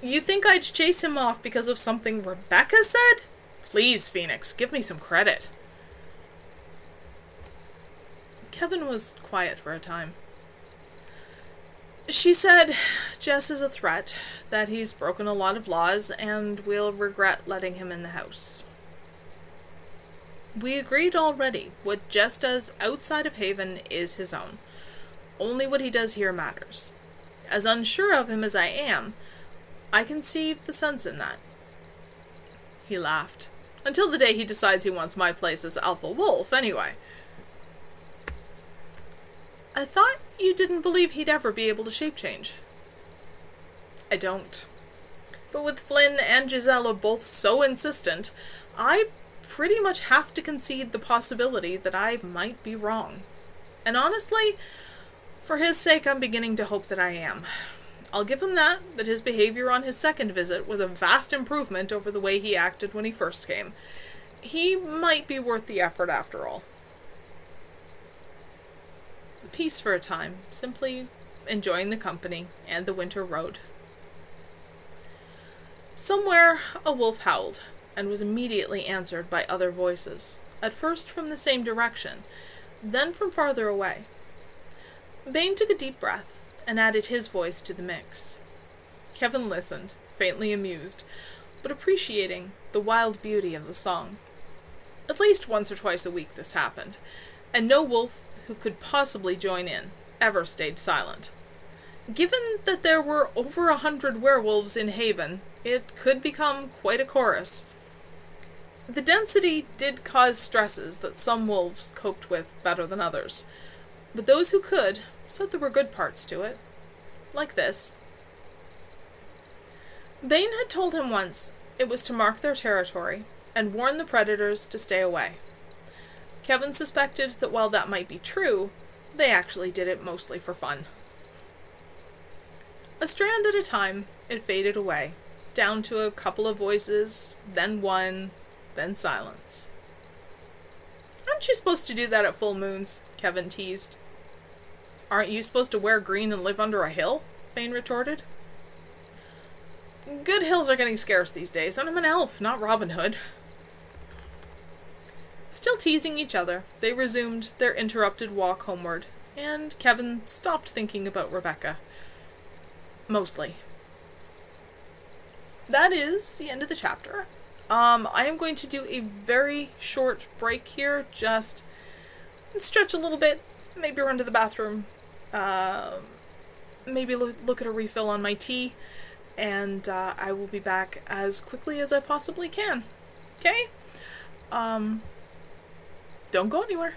Speaker 1: You think I'd chase him off because of something Rebecca said? Please, Phoenix, give me some credit. Kevin was quiet for a time. She said Jess is a threat, that he's broken a lot of laws, and we'll regret letting him in the house. We agreed already. What Jess does outside of Haven is his own. Only what he does here matters. As unsure of him as I am, I can see the sense in that. He laughed. Until the day he decides he wants my place as Alpha Wolf, anyway. I thought you didn't believe he'd ever be able to shape change. I don't. But with Flynn and Gisela both so insistent, I pretty much have to concede the possibility that I might be wrong. And honestly, for his sake, I'm beginning to hope that I am. I'll give him that his behavior on his second visit was a vast improvement over the way he acted when he first came. He might be worth the effort after all. Peace for a time, simply enjoying the company and the winter road. Somewhere a wolf howled, and was immediately answered by other voices, at first from the same direction, then from farther away. Bane took a deep breath, and added his voice to the mix. Kevin listened, faintly amused, but appreciating the wild beauty of the song. At least once or twice a week this happened, and no wolf who could possibly join in ever stayed silent. Given that there were over 100 werewolves in Haven, it could become quite a chorus. The density did cause stresses that some wolves coped with better than others, but those who could said there were good parts to it. Like this. Bane had told him once it was to mark their territory and warn the predators to stay away. Kevin suspected that while that might be true, they actually did it mostly for fun. A strand at a time, it faded away, down to a couple of voices, then one, then silence. Aren't you supposed to do that at full moons? Kevin teased. Aren't you supposed to wear green and live under a hill? Bane retorted. Good hills are getting scarce these days, and I'm an elf, not Robin Hood. Still teasing each other, they resumed their interrupted walk homeward, and Kevin stopped thinking about Rebecca. Mostly. That is the end of the chapter. I am going to do a very short break here, just stretch a little bit, maybe run to the bathroom, maybe look at a refill on my tea, and I will be back as quickly as I possibly can. Okay? Don't go anywhere.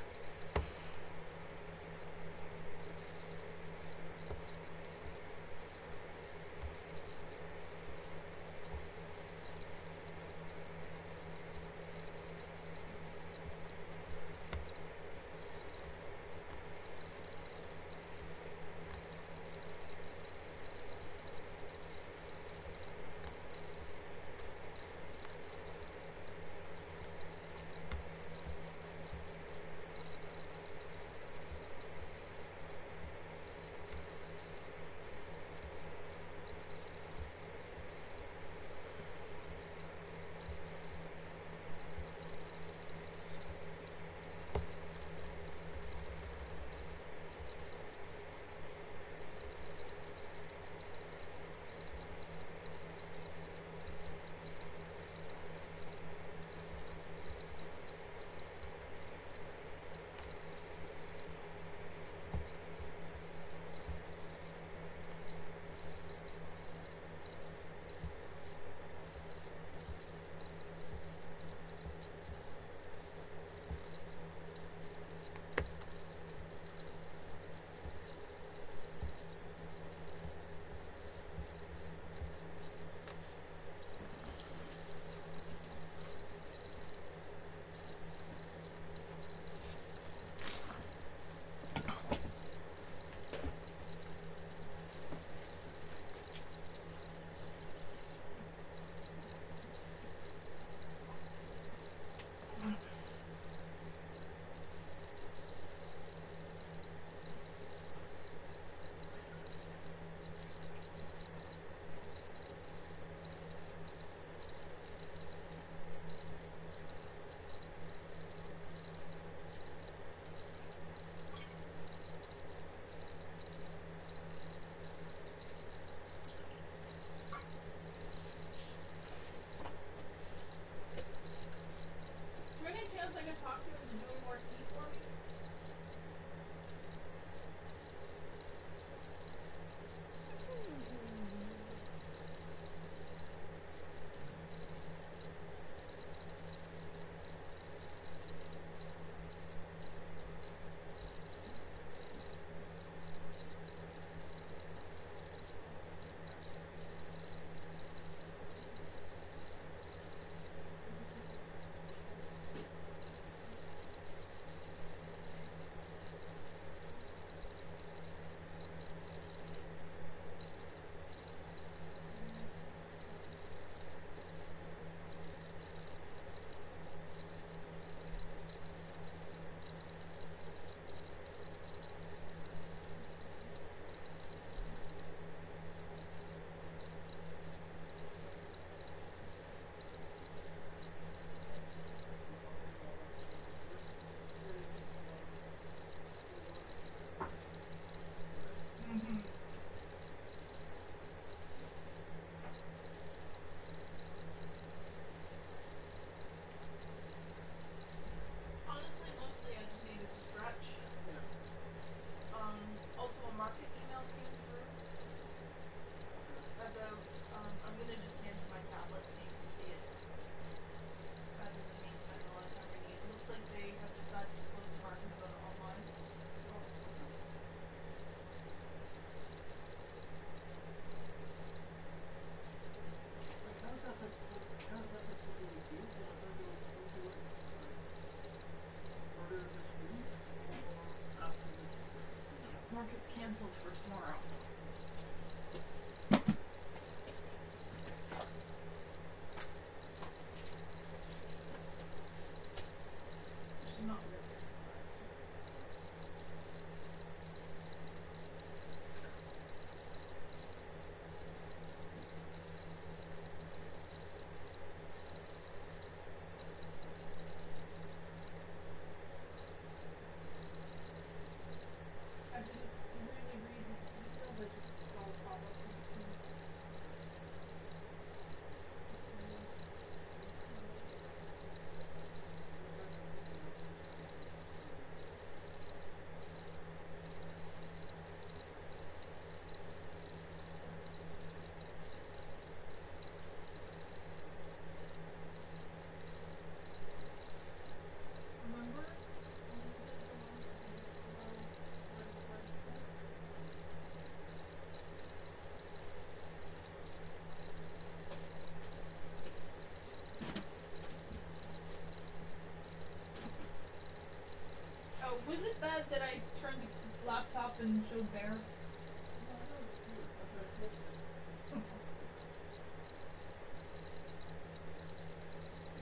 Speaker 1: been showed bare?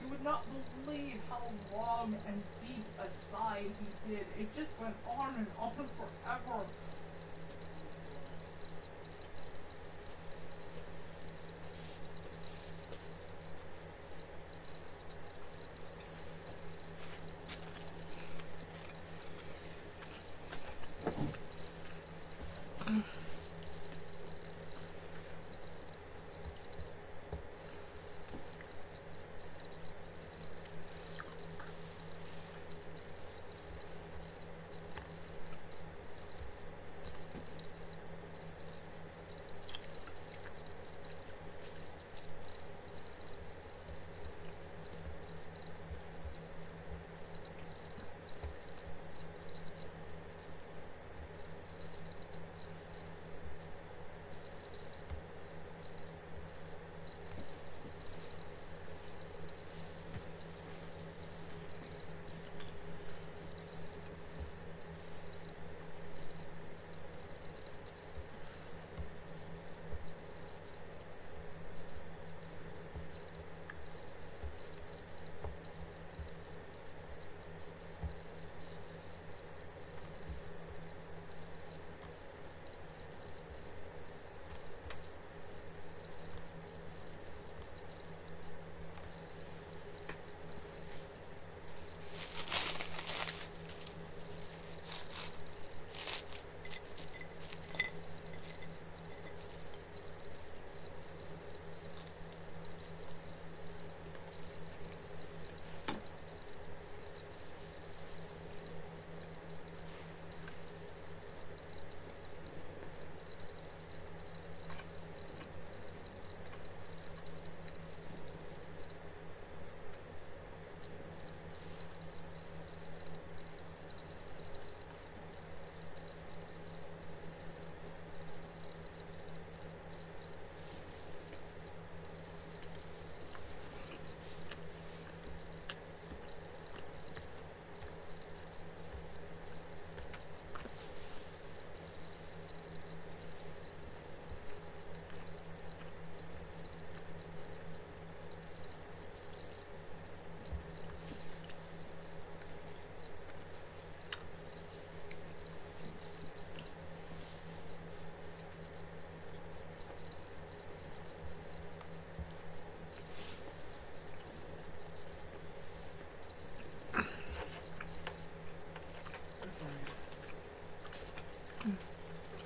Speaker 1: You would not believe how long and deep a sigh he did. It just went on and on forever.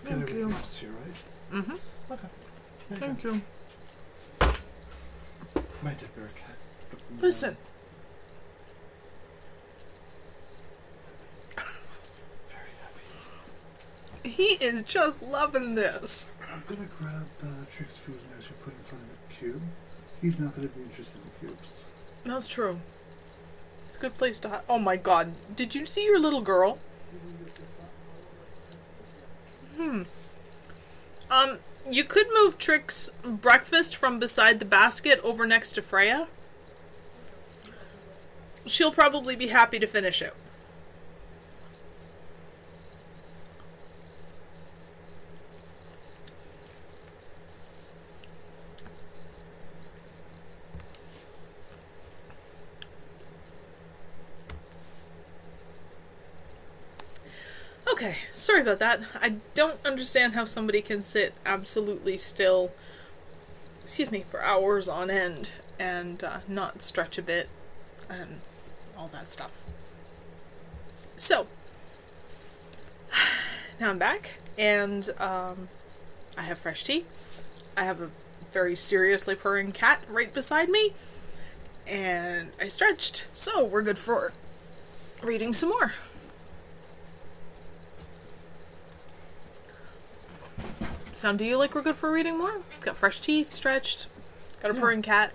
Speaker 2: Thank you. Here, right?
Speaker 1: Mm-hmm.
Speaker 2: Okay.
Speaker 1: Thank you.
Speaker 2: Might have bear cat.
Speaker 1: Listen.
Speaker 2: Very happy.
Speaker 1: He is just loving this.
Speaker 2: I'm gonna grab Trick's food and actually put it in front of the cube. He's not gonna be interested in cubes.
Speaker 1: That's true. It's a good place to hide. Oh my god. Did you see your little girl? You could move Trick's breakfast from beside the basket over next to Freya. She'll probably be happy to finish it. Okay, sorry about that. I don't understand how somebody can sit absolutely still, for hours on end and not stretch a bit and all that stuff. So, now I'm back and I have fresh tea. I have a very seriously purring cat right beside me and I stretched, so we're good for reading some more. Sound to you like we're good for reading more? Got fresh tea, stretched, got a purring cat.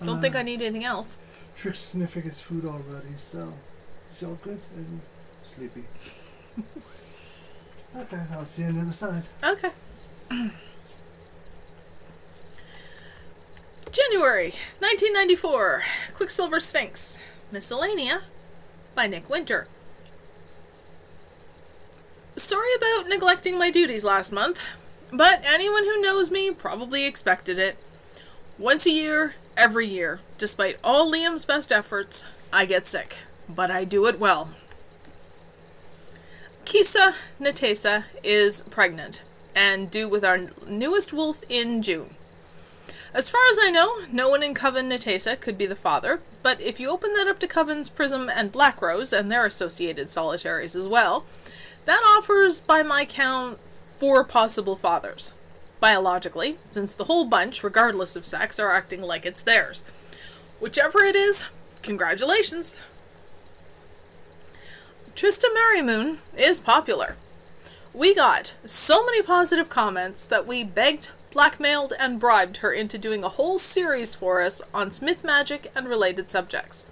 Speaker 1: Don't think I need anything else.
Speaker 2: Trick's sniffing his food already, so he's all good and sleepy. Okay, I'll see you on the other side.
Speaker 1: Okay. January 1994. Quicksilver Sphinx. Miscellanea by Nick Winter. sorry about neglecting my duties last month, but anyone who knows me probably expected it. Once a year, every year, despite all Liam's best efforts, I get sick, but I do it well. Kisa Natesa is pregnant and due with our newest wolf in June. As far as I know, no one in Coven Natesa could be the father, but if you open that up to Covens Prism and Black Rose and their associated solitaries as well, that offers, by my count, 4 possible fathers. Biologically, since the whole bunch, regardless of sex, are acting like it's theirs. Whichever it is, congratulations! Trista Merrymoon is popular. We got so many positive comments that we begged, blackmailed, and bribed her into doing a whole series for us on Smith magic and related subjects.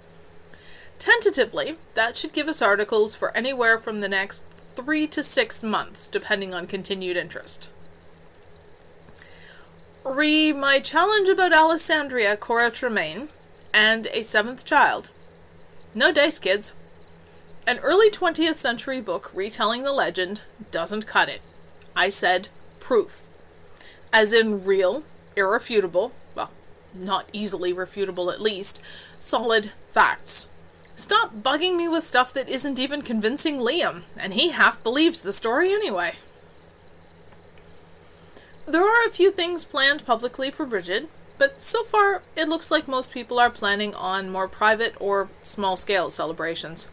Speaker 1: Tentatively, that should give us articles for anywhere from the next 3 to 6 months, depending on continued interest. My challenge about Alessandria Cora Tremaine, and a 7th child. No dice, kids. An early 20th century book retelling the legend doesn't cut it. I said proof. As in real, irrefutable, well, not easily refutable at least, solid facts. Stop bugging me with stuff that isn't even convincing Liam, and he half believes the story anyway. There are a few things planned publicly for Bridget, but so far it looks like most people are planning on more private or small-scale celebrations.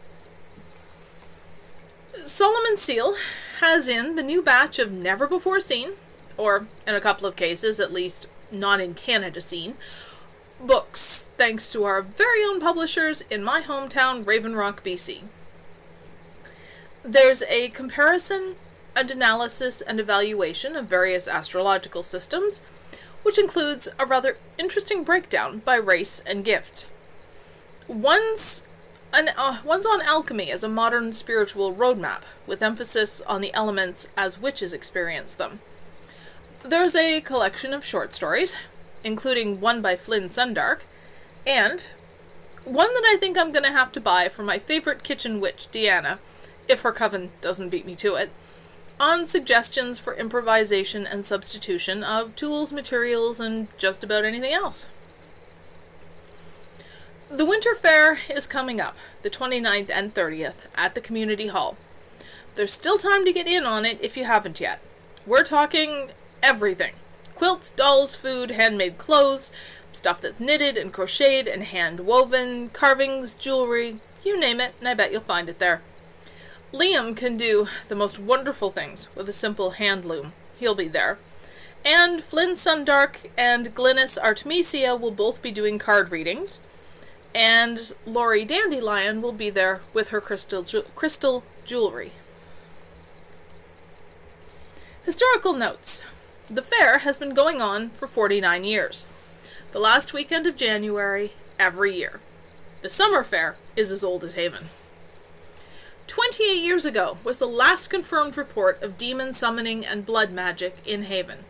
Speaker 1: Solomon Seal has in the new batch of never-before-seen, or in a couple of cases, at least not in Canada seen, books, thanks to our very own publishers in my hometown, Raven Rock, BC. There's a comparison and analysis and evaluation of various astrological systems, which includes a rather interesting breakdown by race and gift. One's on alchemy as a modern spiritual roadmap, with emphasis on the elements as witches experience them. There's a collection of short stories, including one by Flynn Sundark, and one that I think I'm going to have to buy for my favorite kitchen witch, Deanna, if her coven doesn't beat me to it, on suggestions for improvisation and substitution of tools, materials, and just about anything else. The Winter Fair is coming up, the 29th and 30th, at the Community Hall. There's still time to get in on it if you haven't yet. We're talking everything. Quilts, dolls, food, handmade clothes, stuff that's knitted and crocheted and hand-woven, carvings, jewelry, you name it, and I bet you'll find it there. Liam can do the most wonderful things with a simple hand loom. He'll be there. And Flynn Sundark and Glynis Artemisia will both be doing card readings. And Laurie Dandelion will be there with her crystal jewelry. Historical notes. The fair has been going on for 49 years. The last weekend of January, every year. The summer fair is as old as Haven. 28 years ago was the last confirmed report of demon summoning and blood magic in Haven.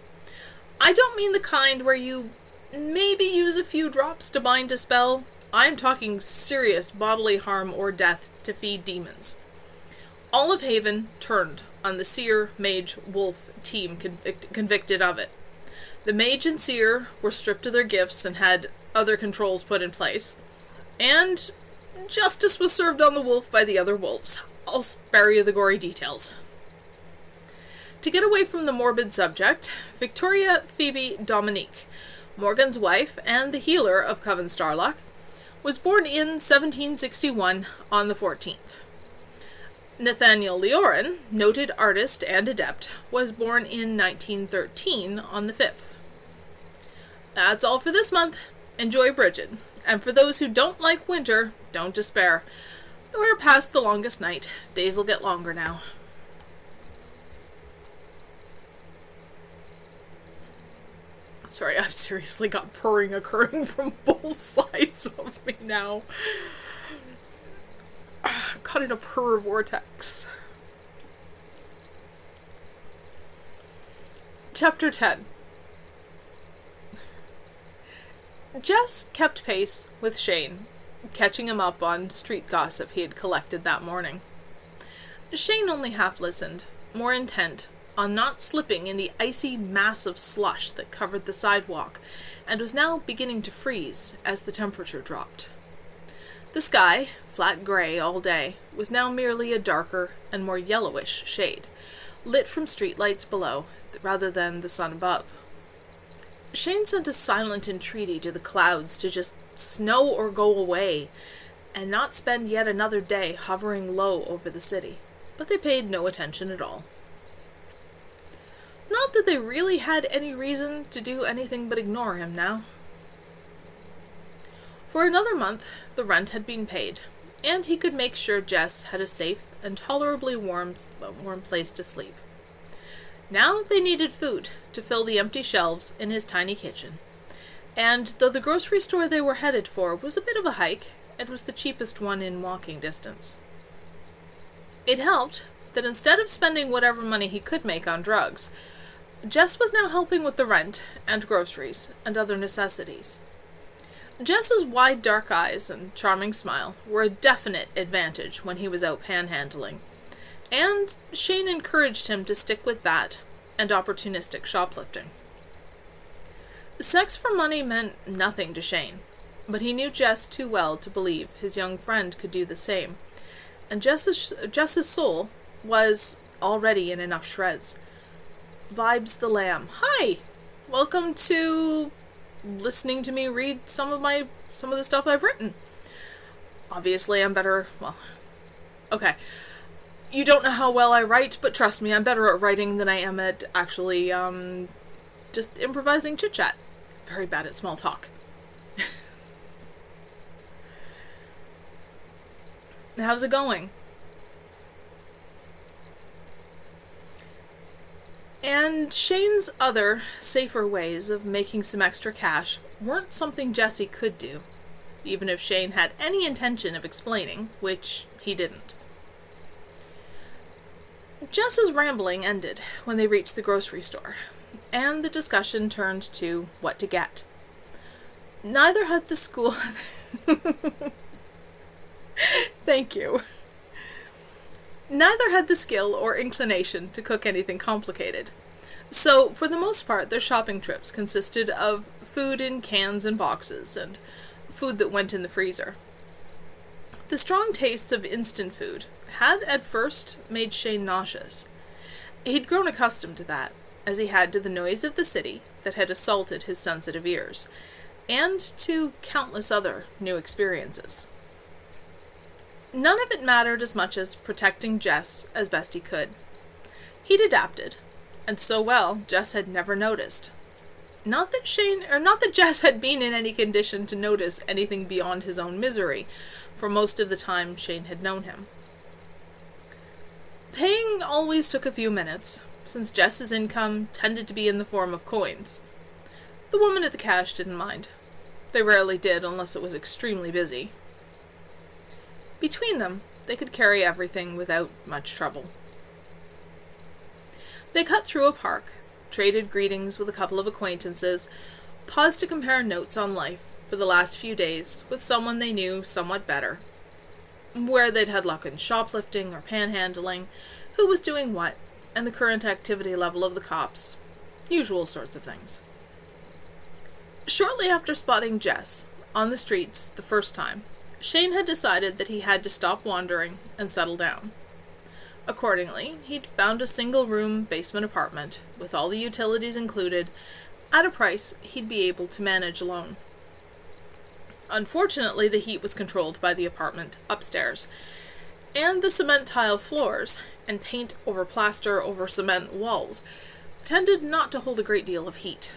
Speaker 1: I don't mean the kind where you maybe use a few drops to bind a spell. I'm talking serious bodily harm or death to feed demons. All of Haven turned on the seer, mage, wolf team convicted of it. The mage and seer were stripped of their gifts and had other controls put in place. And justice was served on the wolf by the other wolves. I'll spare you the gory details. To get away from the morbid subject, Victoria Phoebe Dominique, Morgan's wife and the healer of Coven Starlock, was born in 1761 on the 14th. Nathaniel Leorin, noted artist and adept, was born in 1913 on the 5th. That's all for this month. Enjoy Bridget. And for those who don't like winter, don't despair. We're past the longest night. Days will get longer now. Sorry, I've seriously got purring occurring from both sides of me now. I'm caught in a purr vortex. Chapter 10. Jess kept pace with Shane, catching him up on street gossip he had collected that morning. Shane only half listened, more intent on not slipping in the icy mass of slush that covered the sidewalk and was now beginning to freeze as the temperature dropped. The sky, flat gray all day, was now merely a darker and more yellowish shade, lit from streetlights below rather than the sun above. Shane sent a silent entreaty to the clouds to just snow or go away, and not spend yet another day hovering low over the city, but they paid no attention at all. Not that they really had any reason to do anything but ignore him now. For another month, the rent had been paid, and he could make sure Jess had a safe and tolerably warm place to sleep. Now they needed food to fill the empty shelves in his tiny kitchen, and though the grocery store they were headed for was a bit of a hike, it was the cheapest one in walking distance. It helped that instead of spending whatever money he could make on drugs, Jess was now helping with the rent and groceries and other necessities. Jess's wide dark eyes and charming smile were a definite advantage when he was out panhandling, and Shane encouraged him to stick with that and opportunistic shoplifting. Sex for money meant nothing to Shane, but he knew Jess too well to believe his young friend could do the same, and Jess's soul was already in enough shreds. Vibes the Lamb. Hi! Welcome to listening to me read some of the stuff I've written. Obviously, I'm better, okay. You don't know how well I write, but trust me, I'm better at writing than I am at actually, just improvising chit-chat. Very bad at small talk. How's it going? And Shane's other, safer ways of making some extra cash weren't something Jesse could do, even if Shane had any intention of explaining, which he didn't. Jess's rambling ended when they reached the grocery store, and the discussion turned to what to get. Neither had the school... Thank you. Neither had the skill or inclination to cook anything complicated. So, for the most part, their shopping trips consisted of food in cans and boxes, and food that went in the freezer. The strong tastes of instant food had, at first, made Shane nauseous. He'd grown accustomed to that, as he had to the noise of the city that had assaulted his sensitive ears, and to countless other new experiences. None of it mattered as much as protecting Jess as best he could. He'd adapted, and so well Jess had never noticed. Not that Jess had been in any condition to notice anything beyond his own misery for most of the time Shane had known him. Paying always took a few minutes, since Jess's income tended to be in the form of coins. The woman at the cash didn't mind. They rarely did unless it was extremely busy. Between them, they could carry everything without much trouble. They cut through a park, traded greetings with a couple of acquaintances, paused to compare notes on life for the last few days with someone they knew somewhat better, where they'd had luck in shoplifting or panhandling, who was doing what, and the current activity level of the cops, usual sorts of things. Shortly after spotting Jess on the streets the first time, Shane had decided that he had to stop wandering and settle down. Accordingly, he'd found a single-room basement apartment, with all the utilities included, at a price he'd be able to manage alone. Unfortunately, the heat was controlled by the apartment upstairs, and the cement tile floors and paint over plaster over cement walls tended not to hold a great deal of heat.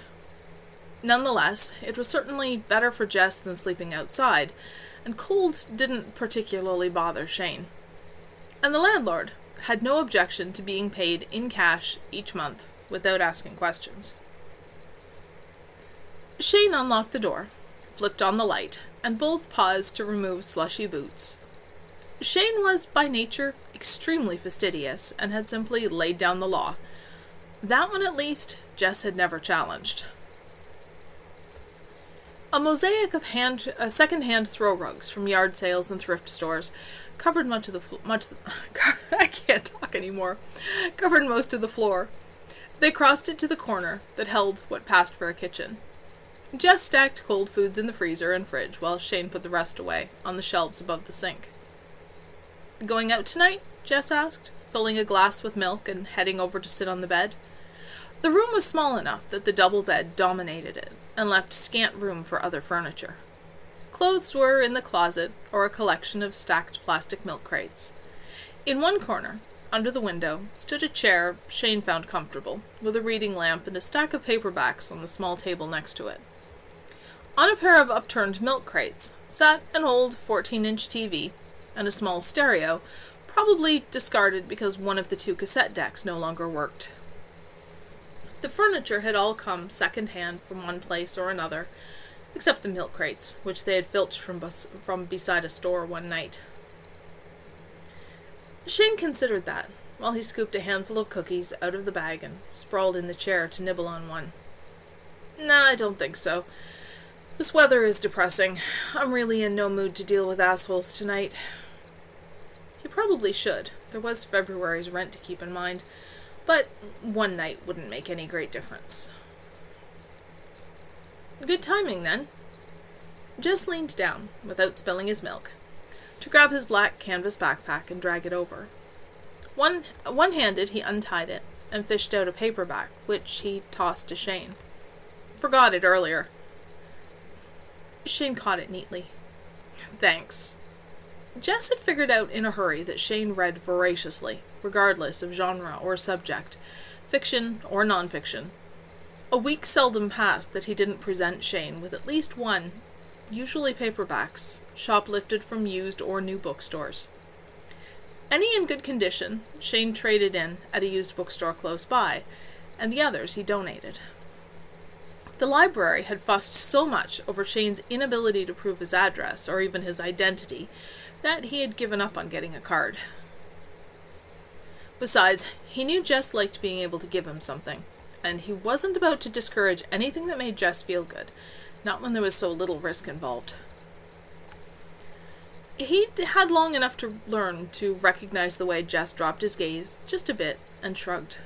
Speaker 1: Nonetheless, it was certainly better for Jess than sleeping outside, and cold didn't particularly bother Shane. And the landlord had no objection to being paid in cash each month without asking questions. Shane unlocked the door, flipped on the light, and both paused to remove slushy boots. Shane was, by nature, extremely fastidious and had simply laid down the law. That one, at least, Jess had never challenged. A mosaic of second-hand throw rugs from yard sales and thrift stores covered I can't talk anymore. Covered most of the floor. They crossed it to the corner that held what passed for a kitchen. Jess stacked cold foods in the freezer and fridge while Shane put the rest away on the shelves above the sink. "Going out tonight?" Jess asked, filling a glass with milk and heading over to sit on the bed. The room was small enough that the double bed dominated it and left scant room for other furniture. Clothes were in the closet or a collection of stacked plastic milk crates. In one corner, under the window, stood a chair Shane found comfortable, with a reading lamp and a stack of paperbacks on the small table next to it. On a pair of upturned milk crates sat an old 14-inch TV and a small stereo, probably discarded because one of the two cassette decks no longer worked. The furniture had all come second-hand from one place or another, except the milk crates, which they had filched from beside a store one night. Shane considered that, while he scooped a handful of cookies out of the bag and sprawled in the chair to nibble on one. "Nah, I don't think so. This weather is depressing. I'm really in no mood to deal with assholes tonight." He probably should. There was February's rent to keep in mind, but one night wouldn't make any great difference. Good timing, then. Jess leaned down, without spilling his milk, to grab his black canvas backpack and drag it over. One-handed, he untied it and fished out a paperback, which he tossed to Shane. "Forgot it earlier." Shane caught it neatly. "Thanks." Jess had figured out in a hurry that Shane read voraciously, regardless of genre or subject, fiction or nonfiction. A week seldom passed that he didn't present Shane with at least one, usually paperbacks, shoplifted from used or new bookstores. Any in good condition, Shane traded in at a used bookstore close by, and the others he donated. The library had fussed so much over Shane's inability to prove his address or even his identity that he had given up on getting a card. Besides, he knew Jess liked being able to give him something, and he wasn't about to discourage anything that made Jess feel good, not when there was so little risk involved. He'd had long enough to learn to recognize the way Jess dropped his gaze just a bit and shrugged.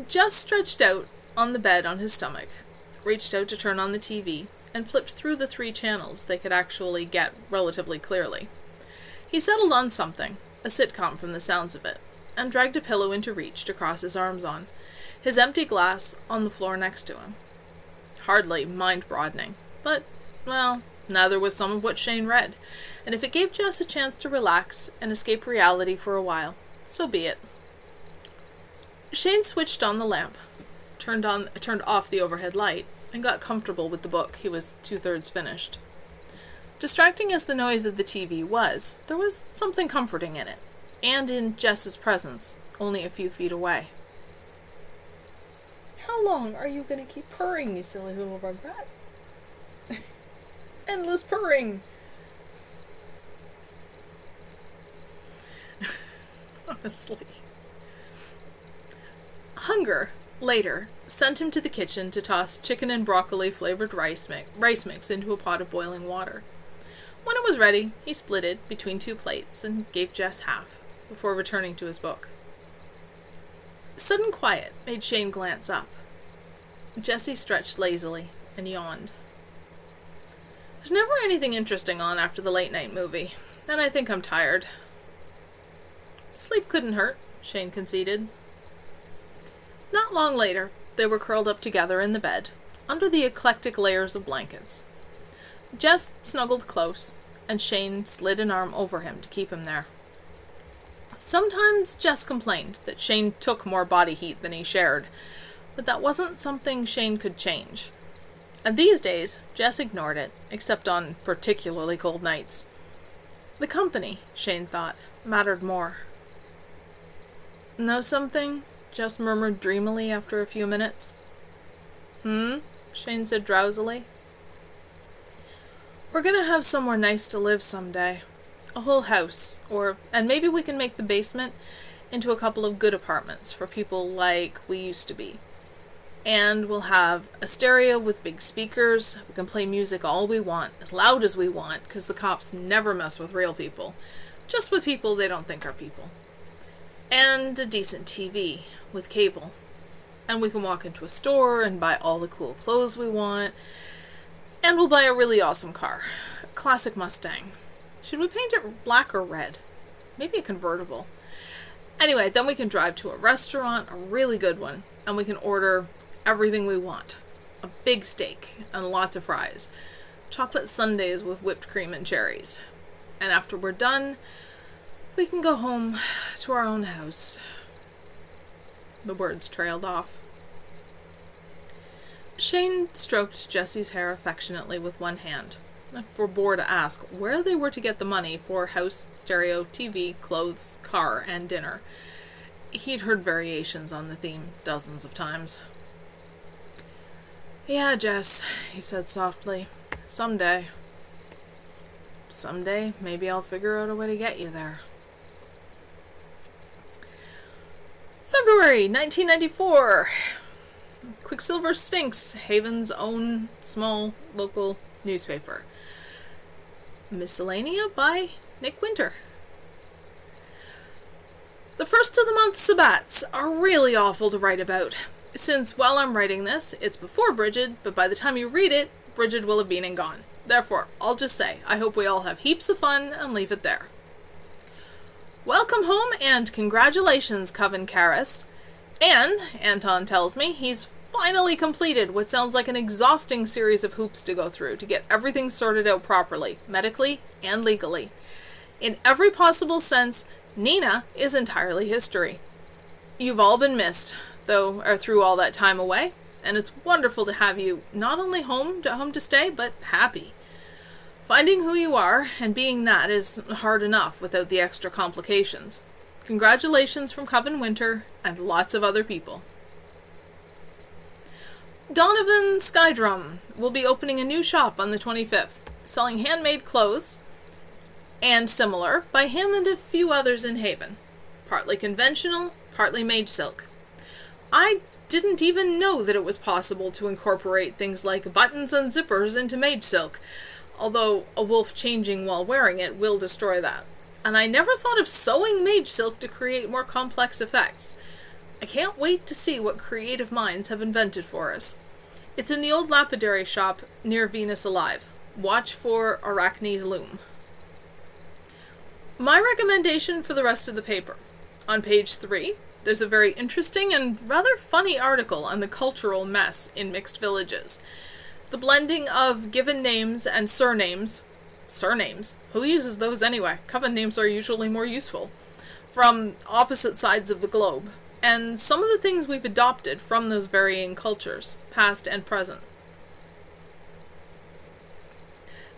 Speaker 1: Jess stretched out on the bed on his stomach, reached out to turn on the TV, and flipped through the 3 channels they could actually get relatively clearly. He settled on something, a sitcom from the sounds of it, and dragged a pillow into reach to cross his arms on, his empty glass on the floor next to him. Hardly mind-broadening, but, well, neither was some of what Shane read, and if it gave Jess a chance to relax and escape reality for a while, so be it. Shane switched on the lamp, turned off the overhead light, and got comfortable with the book he was 2/3 finished. Distracting as the noise of the TV was, there was something comforting in it, and in Jess's presence, only a few feet away. "How long are you going to keep purring, you silly little rugrat?" "Endless purring!" Honestly. Hunger, later, sent him to the kitchen to toss chicken and broccoli-flavored rice mix into a pot of boiling water. When it was ready, he split it between 2 plates and gave Jess half, before returning to his book. Sudden quiet made Shane glance up. Jessie stretched lazily and yawned. "There's never anything interesting on after the late-night movie, and I think I'm tired." "Sleep couldn't hurt," Shane conceded. Not long later, they were curled up together in the bed, under the eclectic layers of blankets. Jess snuggled close, and Shane slid an arm over him to keep him there. Sometimes Jess complained that Shane took more body heat than he shared, but that wasn't something Shane could change. And these days, Jess ignored it, except on particularly cold nights. The company, Shane thought, mattered more. "Know something?" Jess murmured dreamily after a few minutes. Shane said drowsily. "We're gonna have somewhere nice to live someday. A whole house, and maybe we can make the basement into a couple of good apartments for people like we used to be. And we'll have a stereo with big speakers. We can play music all we want, as loud as we want, because the cops never mess with real people. Just with people they don't think are people. And a decent TV with cable. And we can walk into a store and buy all the cool clothes we want. And we'll buy a really awesome car. A classic Mustang. Should we paint it black or red? Maybe a convertible. Anyway, then we can drive to a restaurant, a really good one, and we can order everything we want. A big steak and lots of fries. Chocolate sundaes with whipped cream and cherries. And after we're done, we can go home to our own house. The words trailed off. Shane stroked Jessie's hair affectionately with one hand, and forbore to ask where they were to get the money for house, stereo, TV, clothes, car, and dinner. He'd heard variations on the theme dozens of times. "Yeah, Jess," he said softly. "Someday. Someday, maybe I'll figure out a way to get you there." February 1994. Quicksilver Sphinx, Haven's own small local newspaper. Miscellanea by Nick Winter. The first of the month's sabbats are really awful to write about, since while I'm writing this, it's before Bridget, but by the time you read it, Bridget will have been and gone. Therefore, I'll just say, I hope we all have heaps of fun and leave it there. Welcome home and congratulations, Coven Karras. And, Anton tells me, he's finally completed what sounds like an exhausting series of hoops to go through to get everything sorted out properly, medically and legally. In every possible sense, Nina is entirely history. You've all been missed, through all that time away, and it's wonderful to have you not only home to stay, but happy. Finding who you are and being that is hard enough without the extra complications. Congratulations from Coven Winter and lots of other people. Donovan Skydrum will be opening a new shop on the 25th, selling handmade clothes and similar by him and a few others in Haven. Partly conventional, partly made silk. I didn't even know that it was possible to incorporate things like buttons and zippers into made silk, although a wolf changing while wearing it will destroy that. And I never thought of sewing mage silk to create more complex effects. I can't wait to see what creative minds have invented for us. It's in the old lapidary shop near Venus Alive. Watch for Arachne's loom. My recommendation for the rest of the paper. On page 3, there's a very interesting and rather funny article on the cultural mess in mixed villages. The blending of given names and surnames. Surnames? Who uses those anyway? Coven names are usually more useful. From opposite sides of the globe. And some of the things we've adopted from those varying cultures, past and present.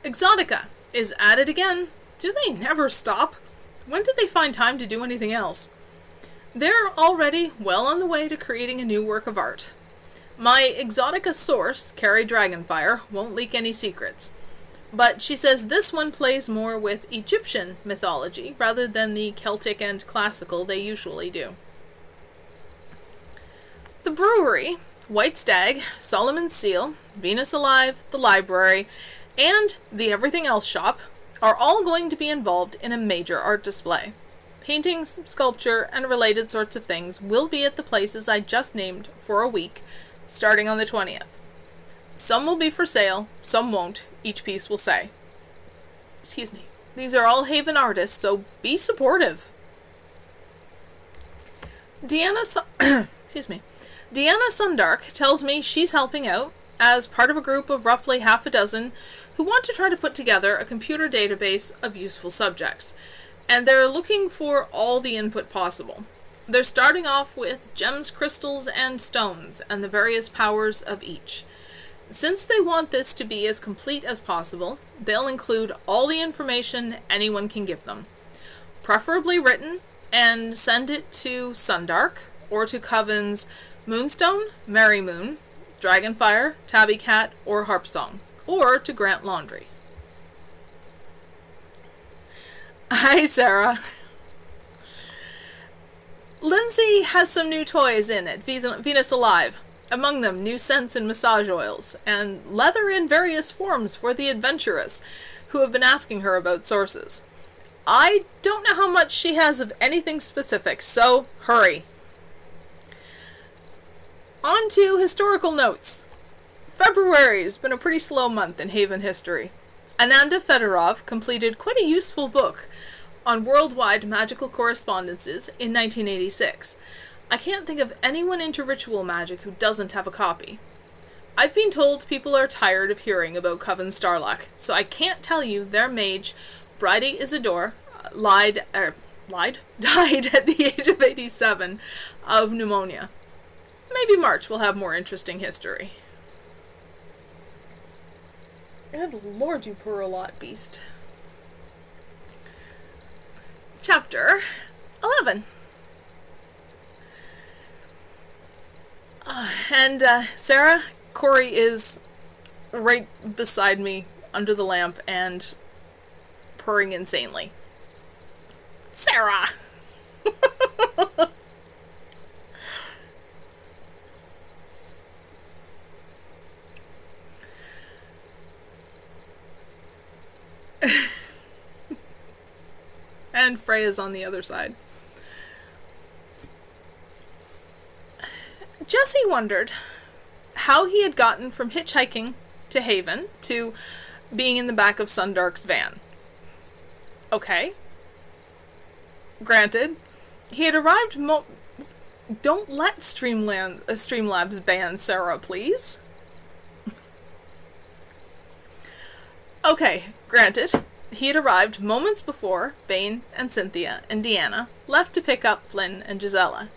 Speaker 1: Exotica is at it again. Do they never stop? When did they find time to do anything else? They're already well on the way to creating a new work of art. My Exotica source, Carrie Dragonfire, won't leak any secrets. But she says this one plays more with Egyptian mythology rather than the Celtic and classical they usually do. The brewery, White Stag, Solomon's Seal, Venus Alive, the library, and the Everything Else shop are all going to be involved in a major art display. Paintings, sculpture, and related sorts of things will be at the places I just named for a week, starting on the 20th. Some will be for sale, some won't, each piece will say. Excuse me. These are all Haven artists, so be supportive. Deanna Sundark tells me she's helping out as part of a group of roughly half a dozen who want to try to put together a computer database of useful subjects, and they're looking for all the input possible. They're starting off with gems, crystals, and stones, and the various powers of each. Since they want this to be as complete as possible, they'll include all the information anyone can give them, preferably written, and send it to Sundark, or to Coven's Moonstone, Merry Moon, Dragonfire, Tabby Cat, or Harpsong, or to Grant Laundry. Hi, Sarah. Lindsay has some new toys in at Venus Alive. Among them, new scents and massage oils, and leather in various forms for the adventurous, who have been asking her about sources. I don't know how much she has of anything specific, so hurry. On to historical notes. February's been a pretty slow month in Haven history. Ananda Fedorov completed quite a useful book on worldwide magical correspondences in 1986. I can't think of anyone into ritual magic who doesn't have a copy. I've been told people are tired of hearing about Coven Starlock, so I can't tell you their mage, Bridie Isidore, died at the age of 87 of pneumonia. Maybe March will have more interesting history. Good lord, you purr a lot, beast. Chapter 11. Sarah, Corey is right beside me under the lamp and purring insanely. Sarah! And Freya's on the other side. Jesse wondered how he had gotten from hitchhiking to Haven to being in the back of Sundark's van. Okay. Granted, he had arrived Don't let Streamlabs ban Sarah, please. Okay, granted, he had arrived moments before Bane and Cynthia and Deanna left to pick up Flynn and Gisela.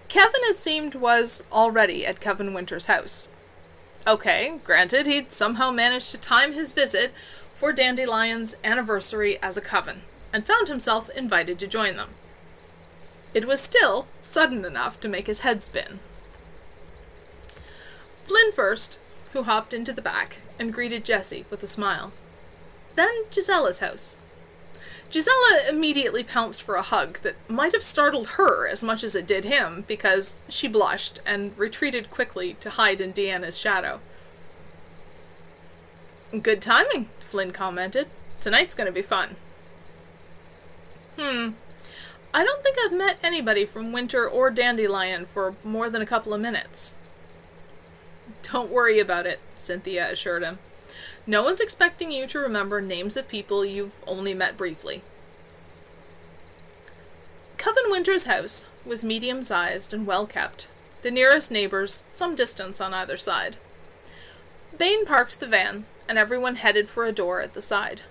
Speaker 1: Kevin, it seemed, was already at Kevin Winter's house. Okay, granted, he'd somehow managed to time his visit for Dandelion's anniversary as a coven, and found himself invited to join them. It was still sudden enough to make his head spin. Flynn first, who hopped into the back and greeted Jesse with a smile. Then Gisela's house. Gisela immediately pounced for a hug that might have startled her as much as it did him, because she blushed and retreated quickly to hide in Deanna's shadow. Good timing, Flynn commented. Tonight's gonna be fun. I don't think I've met anybody from Winter or Dandelion for more than a couple of minutes. Don't worry about it, Cynthia assured him. No one's expecting you to remember names of people you've only met briefly. Coven Winter's house was medium-sized and well-kept, the nearest neighbors some distance on either side. Bane parked the van, and everyone headed for a door at the side.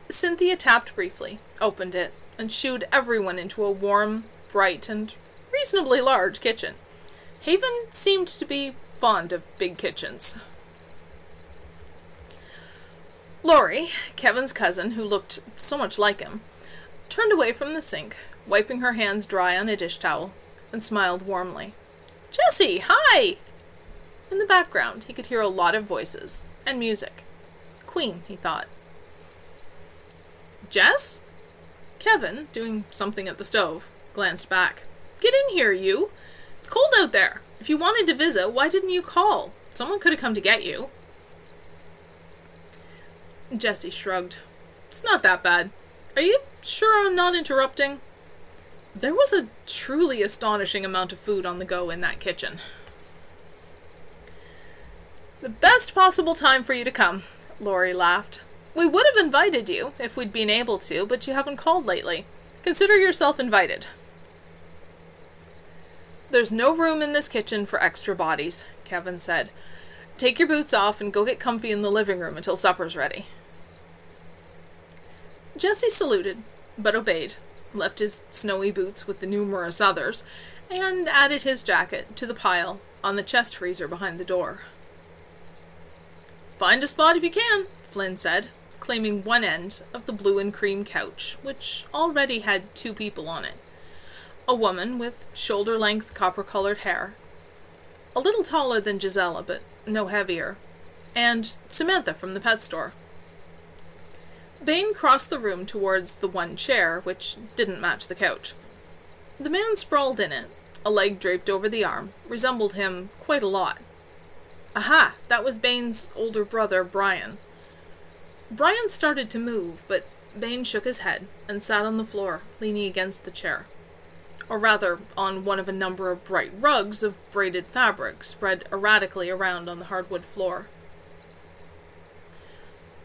Speaker 1: Cynthia tapped briefly, opened it, and shooed everyone into a warm, bright, and reasonably large kitchen. Haven seemed to be fond of big kitchens. Laurie, Kevin's cousin, who looked so much like him, turned away from the sink, wiping her hands dry on a dish towel, and smiled warmly. Jesse, hi! In the background, he could hear a lot of voices, and music. Queen, he thought. Jess? Kevin, doing something at the stove, glanced back. Get in here, you! It's cold out there. If you wanted to visit, why didn't you call? Someone could have come to get you. Jesse shrugged. It's not that bad. Are you sure I'm not interrupting? There was a truly astonishing amount of food on the go in that kitchen. The best possible time for you to come, Laurie laughed. We would have invited you, if we'd been able to, but you haven't called lately. Consider yourself invited. There's no room in this kitchen for extra bodies, Kevin said. Take your boots off and go get comfy in the living room until supper's ready. Jesse saluted, but obeyed, left his snowy boots with the numerous others, and added his jacket to the pile on the chest freezer behind the door. Find a spot if you can, Flynn said, claiming one end of the blue and cream couch, which already had 2 people on it. A woman with shoulder-length copper-colored hair, a little taller than Gisela, but no heavier, and Samantha from the pet store. Bane crossed the room towards the one chair, which didn't match the couch. The man sprawled in it, a leg draped over the arm, resembled him quite a lot. Aha! That was Bane's older brother, Brian. Brian started to move, but Bane shook his head and sat on the floor, leaning against the chair. Or rather, on one of a number of bright rugs of braided fabric spread erratically around on the hardwood floor.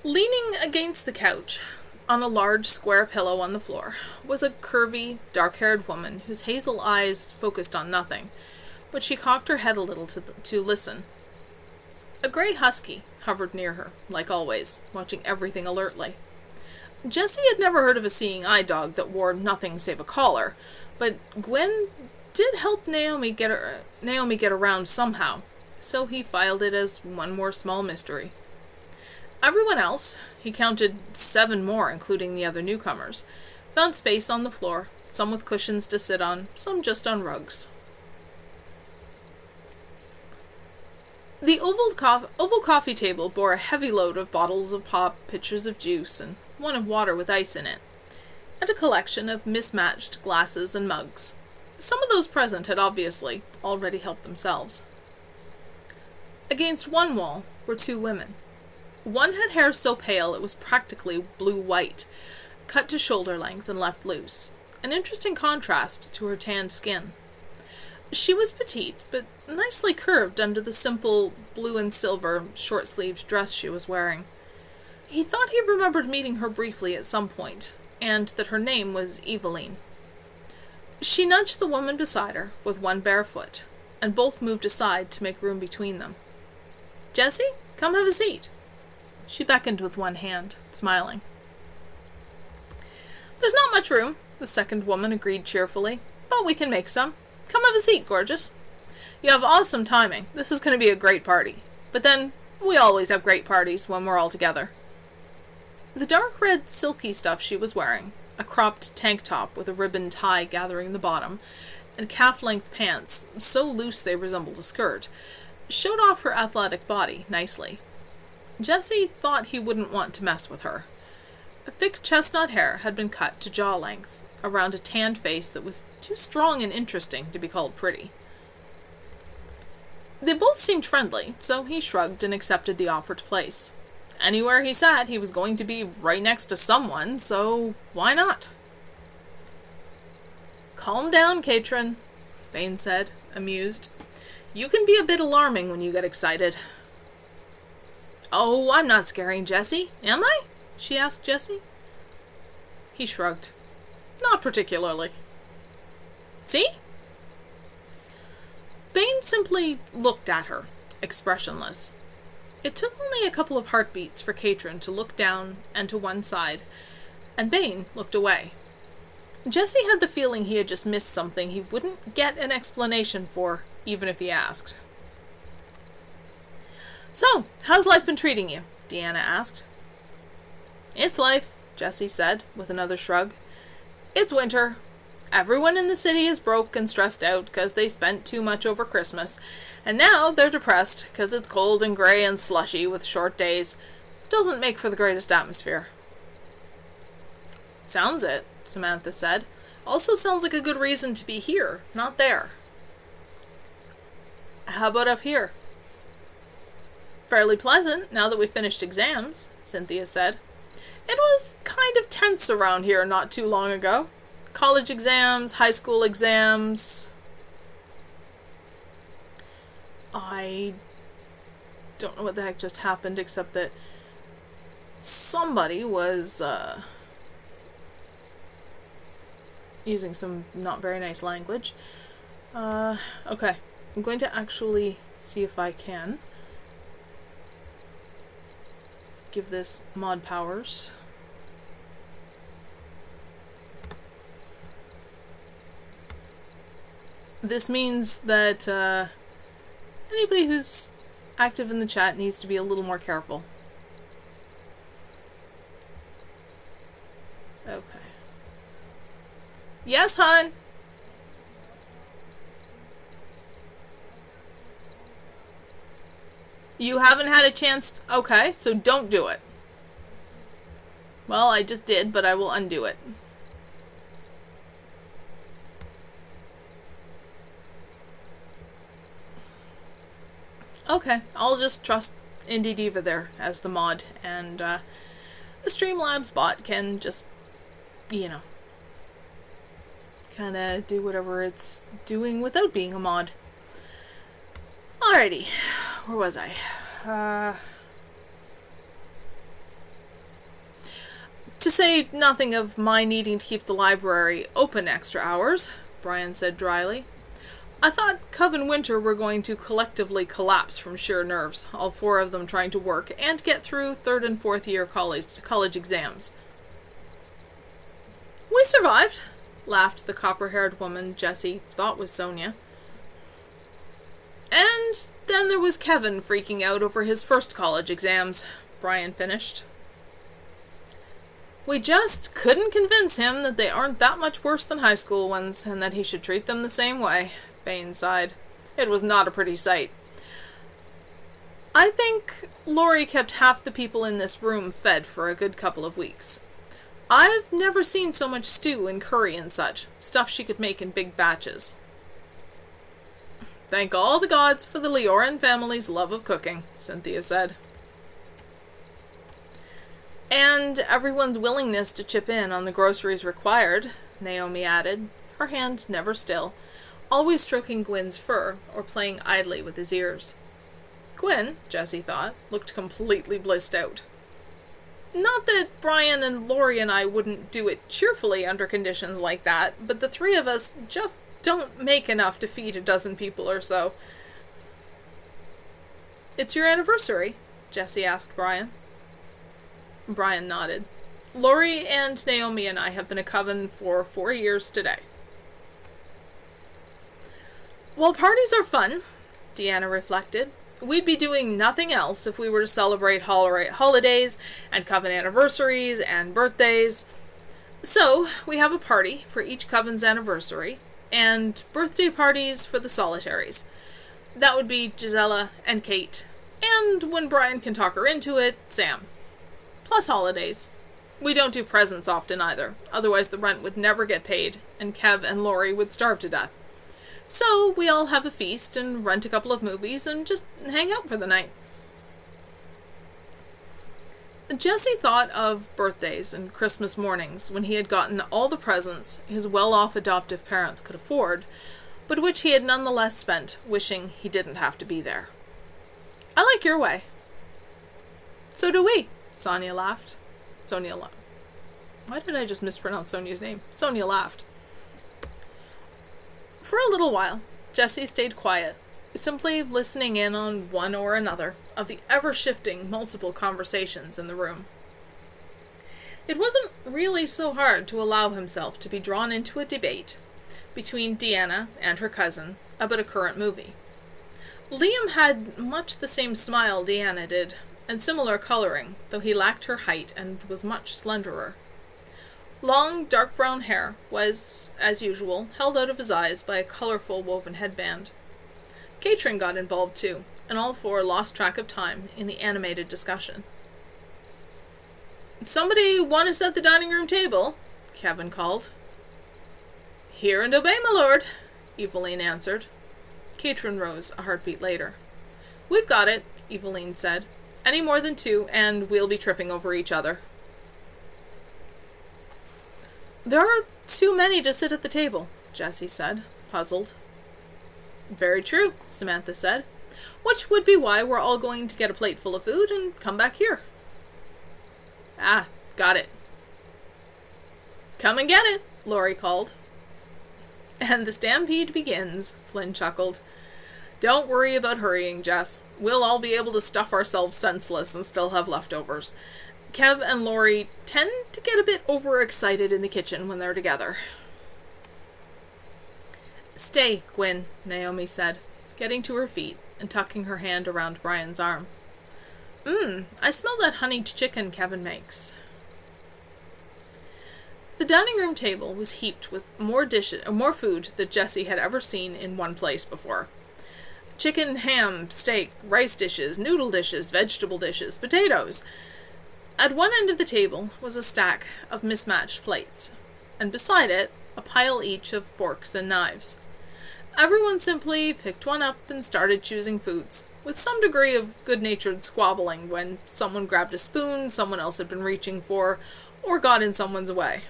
Speaker 1: Leaning against the couch, on a large square pillow on the floor, was a curvy, dark-haired woman whose hazel eyes focused on nothing, but she cocked her head a little to listen. A grey husky hovered near her, like always, watching everything alertly. Jessie had never heard of a seeing eye dog that wore nothing save a collar, but Gwen did help Naomi get around somehow, so he filed it as one more small mystery. Everyone else, he counted 7 more including the other newcomers, found space on the floor, some with cushions to sit on, some just on rugs. The oval coffee table bore a heavy load of bottles of pop, pitchers of juice, and one of water with ice in it, and a collection of mismatched glasses and mugs. Some of those present had obviously already helped themselves. Against one wall were 2 women. One had hair so pale it was practically blue-white, cut to shoulder length and left loose, an interesting contrast to her tanned skin. She was petite, but nicely curved under the simple blue and silver short-sleeved dress she was wearing. He thought he remembered meeting her briefly at some point, and that her name was Eveline. She nudged the woman beside her with one bare foot, and both moved aside to make room between them. "Jessie, come have a seat." She beckoned with one hand, smiling. "There's not much room," the second woman agreed cheerfully, "but we can make some. Come have a seat, gorgeous. You have awesome timing. This is going to be a great party. But then, we always have great parties when we're all together." The dark red silky stuff she was wearing, a cropped tank top with a ribbon tie gathering the bottom, and calf-length pants so loose they resembled a skirt, showed off her athletic body nicely. Jessie thought he wouldn't want to mess with her. Thick chestnut hair had been cut to jaw length, around a tanned face that was too strong and interesting to be called pretty. They both seemed friendly, so he shrugged and accepted the offered place. Anywhere he sat, he was going to be right next to someone, so why not? "Calm down, Katrin," Bane said, amused. "You can be a bit alarming when you get excited." "Oh, I'm not scaring Jessie, am I?" she asked Jessie. He shrugged. "Not particularly." "See?" Bane simply looked at her, expressionless. It took only a couple of heartbeats for Katrin to look down and to one side, and Bane looked away. Jessie had the feeling he had just missed something he wouldn't get an explanation for, even if he asked. "So, how's life been treating you?" Deanna asked. "It's life," Jessie said, with another shrug. "It's winter. Everyone in the city is broke and stressed out because they spent too much over Christmas, and now they're depressed because it's cold and grey and slushy with short days. Doesn't make for the greatest atmosphere." "Sounds it," Samantha said. "Also sounds like a good reason to be here, not there." "How about up here?" "Fairly pleasant, now that we've finished exams," Cynthia said. "It was kind of tense around here not too long ago. College exams, high school exams." I don't know what the heck just happened, except that somebody was using some not very nice language. Okay, I'm going to actually see if I can give this mod powers. This means that anybody who's active in the chat needs to be a little more careful. Okay. Yes, hon? You haven't had a chance okay, so don't do it. Well, I just did, but I will undo it. Okay, I'll just trust Indie Diva there as the mod, and the Streamlabs bot can just, kind of do whatever it's doing without being a mod. Alrighty, where was I? To say nothing of my needing to keep the library open extra hours, Brian said dryly. I thought Cov and Winter were going to collectively collapse from sheer nerves, all four of them trying to work and get through third and fourth year college exams. We survived, laughed the copper-haired woman Jessie thought was Sonia. And then there was Kevin freaking out over his first college exams, Brian finished. We just couldn't convince him that they aren't that much worse than high school ones, and that he should treat them the same way, Bain sighed. It was not a pretty sight. I think Laurie kept half the people in this room fed for a good couple of weeks. I've never seen so much stew and curry and such, stuff she could make in big batches. Thank all the gods for the Leoran family's love of cooking, Cynthia said. And everyone's willingness to chip in on the groceries required, Naomi added, her hand never still, always stroking Gwyn's fur or playing idly with his ears. Gwyn, Jessie thought, looked completely blissed out. Not that Brian and Laurie and I wouldn't do it cheerfully under conditions like that, but the three of us just don't make enough to feed a dozen people or so. It's your anniversary? Jessie asked Brian. Brian nodded. Laurie and Naomi and I have been a coven for 4 years today. While parties are fun, Deanna reflected, we'd be doing nothing else if we were to celebrate holidays and coven anniversaries and birthdays. So, we have a party for each coven's anniversary, and birthday parties for the solitaries. That would be Gisela and Kate, and when Brian can talk her into it, Sam. Plus holidays. We don't do presents often either, otherwise the rent would never get paid, and Kev and Laurie would starve to death. So we all have a feast and rent a couple of movies and just hang out for the night. Jesse thought of birthdays and Christmas mornings when he had gotten all the presents his well-off adoptive parents could afford, but which he had nonetheless spent wishing he didn't have to be there. I like your way. So do we, Sonia laughed. Why did I just mispronounce Sonia's name? Sonia laughed. For a little while, Jessie stayed quiet, simply listening in on one or another of the ever-shifting multiple conversations in the room. It wasn't really so hard to allow himself to be drawn into a debate between Deanna and her cousin about a current movie. Liam had much the same smile Deanna did, and similar coloring, though he lacked her height and was much slenderer. Long, dark brown hair was, as usual, held out of his eyes by a colorful woven headband. Katrin got involved too, and all four lost track of time in the animated discussion. Somebody want to set the dining room table? Kevin called. Hear and obey, my lord, Eveline answered. Katrin rose a heartbeat later. We've got it, Eveline said. Any more than two, and we'll be tripping over each other. There are too many to sit at the table, Jessie said, puzzled. Very true, Samantha said, which would be why we're all going to get a plate full of food and come back here. Ah, got it. Come and get it, Laurie called. And the stampede begins, Flynn chuckled. Don't worry about hurrying, Jess. We'll all be able to stuff ourselves senseless and still have leftovers. Kev and Laurie tend to get a bit overexcited in the kitchen when they're together. Stay, Gwyn, Naomi said, getting to her feet and tucking her hand around Brian's arm. I smell that honeyed chicken Kevin makes. The dining room table was heaped with more food than Jessie had ever seen in one place before. Chicken, ham, steak, rice dishes, noodle dishes, vegetable dishes, potatoes. At one end of the table was a stack of mismatched plates, and beside it, a pile each of forks and knives. Everyone simply picked one up and started choosing foods, with some degree of good-natured squabbling when someone grabbed a spoon someone else had been reaching for, or got in someone's way.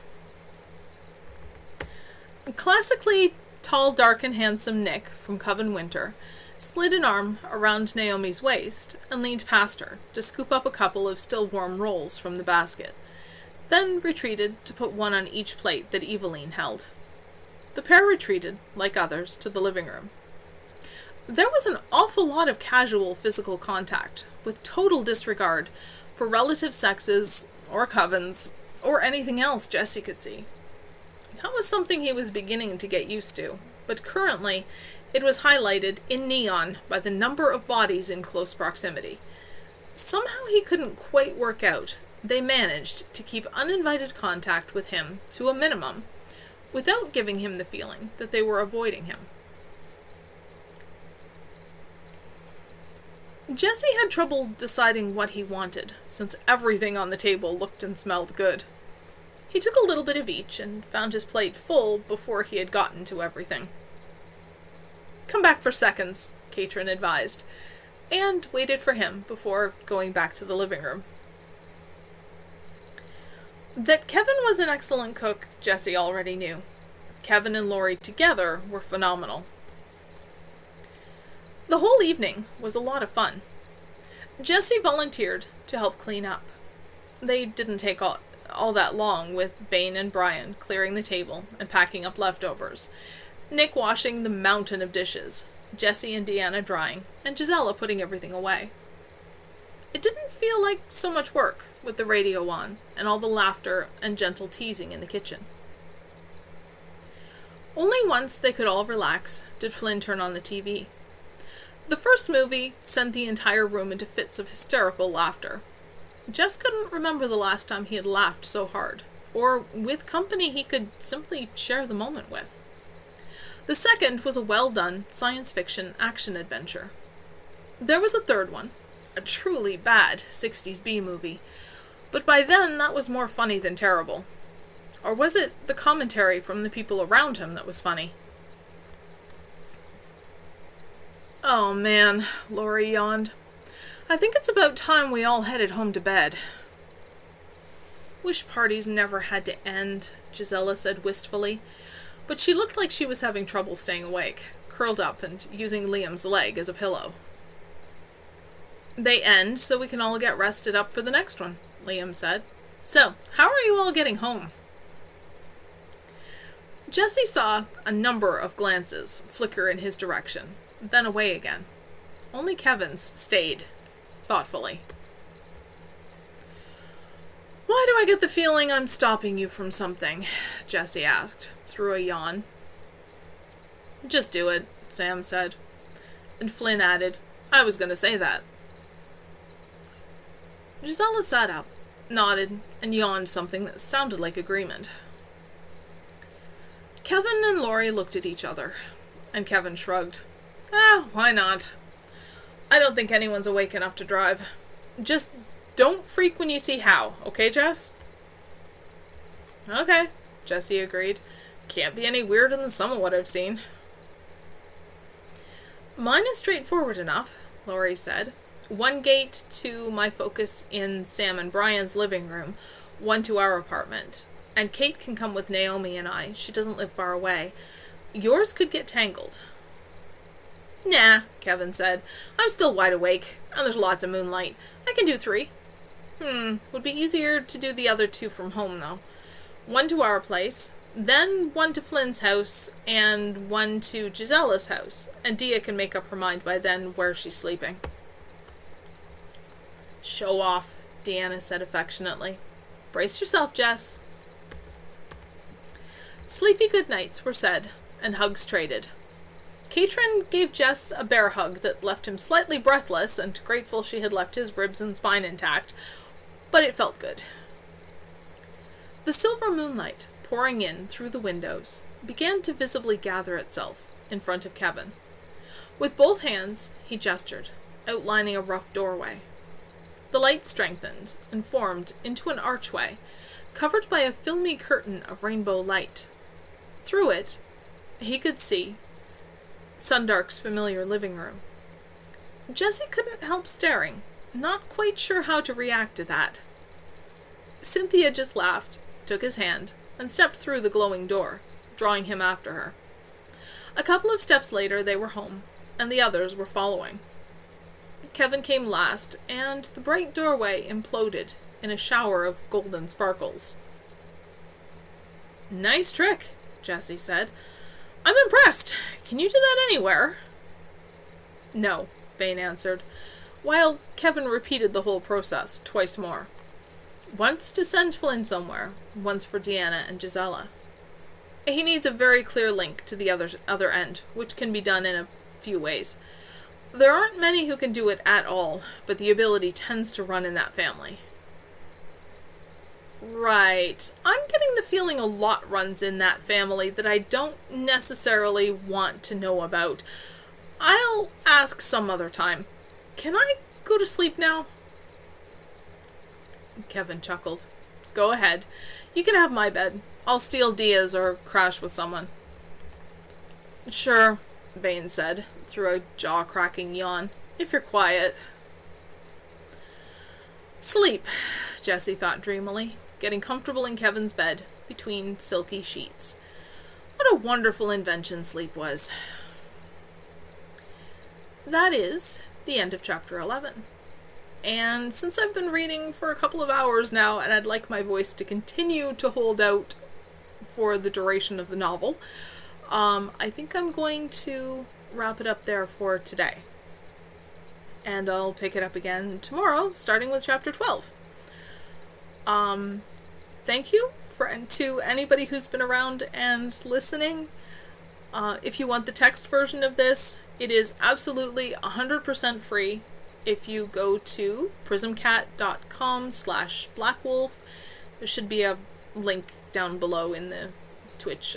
Speaker 1: Classically tall, dark, and handsome Nick from Coven Winter slid an arm around Naomi's waist and leaned past her to scoop up a couple of still warm rolls from the basket, then retreated to put one on each plate that Eveline held. The pair retreated, like others, to the living room. There was an awful lot of casual physical contact, with total disregard for relative sexes, or covens, or anything else Jesse could see. That was something he was beginning to get used to, but currently it was highlighted in neon by the number of bodies in close proximity. Somehow he couldn't quite work out they managed to keep uninvited contact with him to a minimum, without giving him the feeling that they were avoiding him. Jesse had trouble deciding what he wanted, since everything on the table looked and smelled good. He took a little bit of each and found his plate full before he had gotten to everything. "Come back for seconds," Katrin advised, and waited for him before going back to the living room. That Kevin was an excellent cook, Jesse already knew. Kevin and Laurie together were phenomenal. The whole evening was a lot of fun. Jesse volunteered to help clean up. They didn't take all that long, with Bane and Brian clearing the table and packing up leftovers, Nick washing the mountain of dishes, Jesse and Deanna drying, and Gisela putting everything away. It didn't feel like so much work, with the radio on, and all the laughter and gentle teasing in the kitchen. Only once they could all relax did Flynn turn on the TV. The first movie sent the entire room into fits of hysterical laughter. Jess couldn't remember the last time he had laughed so hard, or with company he could simply share the moment with. The second was a well-done science fiction action-adventure. There was a third one, a truly bad 60s B-movie, but by then that was more funny than terrible. Or was it the commentary from the people around him that was funny? "Oh man," Laurie yawned. "I think it's about time we all headed home to bed." "Wish parties never had to end," Gisela said wistfully, but she looked like she was having trouble staying awake, curled up and using Liam's leg as a pillow. "They end so we can all get rested up for the next one," Liam said. "So, how are you all getting home?" Jesse saw a number of glances flicker in his direction, then away again. Only Kevin's stayed, thoughtfully. "Why do I get the feeling I'm stopping you from something?" Jesse asked, through a yawn. "Just do it," Sam said. And Flynn added, "I was going to say that." Gisela sat up, nodded, and yawned something that sounded like agreement. Kevin and Laurie looked at each other, and Kevin shrugged. Why not? I don't think anyone's awake enough to drive. Just don't freak when you see Hal, okay, Jess?" "Okay," Jesse agreed. "Can't be any weirder than some of what I've seen." "Mine is straightforward enough," Laurie said. "One gate to my focus in Sam and Brian's living room, one to our apartment. And Kate can come with Naomi and I. She doesn't live far away. Yours could get tangled." "Nah," Kevin said. "I'm still wide awake, and there's lots of moonlight. I can do 3. Would be easier to do the other 2 from home, though. One to our place, then one to Flynn's house, and one to Gisela's house, and Dia can make up her mind by then where she's sleeping." "Show off," Deanna said affectionately. "Brace yourself, Jess." Sleepy good nights were said, and hugs traded. Katrin gave Jess a bear hug that left him slightly breathless and grateful she had left his ribs and spine intact, but it felt good. The silver moonlight, pouring in through the windows, began to visibly gather itself in front of Kevin. With both hands, he gestured, outlining a rough doorway. The light strengthened and formed into an archway, covered by a filmy curtain of rainbow light. Through it, he could see Sundark's familiar living room. Jessie couldn't help staring, not quite sure how to react to that. Cynthia just laughed, took his hand, and stepped through the glowing door, drawing him after her. A couple of steps later they were home, and the others were following. Kevin came last, and the bright doorway imploded in a shower of golden sparkles. "Nice trick," Jessie said. "I'm impressed. Can you do that anywhere?" "No," Vane answered, while Kevin repeated the whole process twice more. Once to send Flynn somewhere, once for Deanna and Gisela. He needs a very clear link to the other end, which can be done in a few ways. There aren't many who can do it at all, but the ability tends to run in that family. Right. I'm getting the feeling a lot runs in that family that I don't necessarily want to know about. I'll ask some other time. Can I go to sleep now? Kevin chuckled. "Go ahead. You can have my bed. I'll steal Dia's or crash with someone." "Sure," Vane said, through a jaw-cracking yawn, "if you're quiet." Sleep, Jessie thought dreamily, getting comfortable in Kevin's bed, between silky sheets. What a wonderful invention sleep was. That is the end of chapter 11. And since I've been reading for a couple of hours now, and I'd like my voice to continue to hold out for the duration of the novel, I think I'm going to wrap it up there for today. And I'll pick it up again tomorrow, starting with chapter 12. Thank you to anybody who's been around and listening. If you want the text version of this, it is absolutely 100% free. If you go to prismcat.com/blackwolf, there should be a link down below in the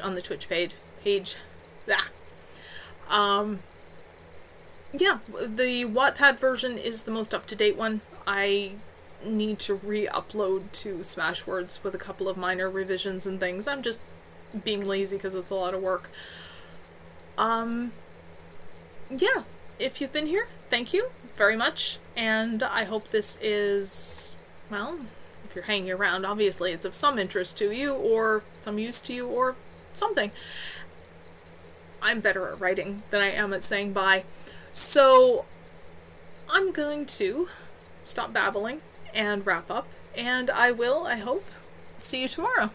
Speaker 1: on the Twitch page. Yeah, the Wattpad version is the most up-to-date one. I need to re-upload to Smashwords with a couple of minor revisions and things. I'm just being lazy because it's a lot of work. Yeah, if you've been here, thank you very much, and I hope this is, well, if you're hanging around, obviously it's of some interest to you, or some use to you, or something. I'm better at writing than I am at saying bye, so I'm going to stop babbling and wrap up, and I will, I hope, see you tomorrow.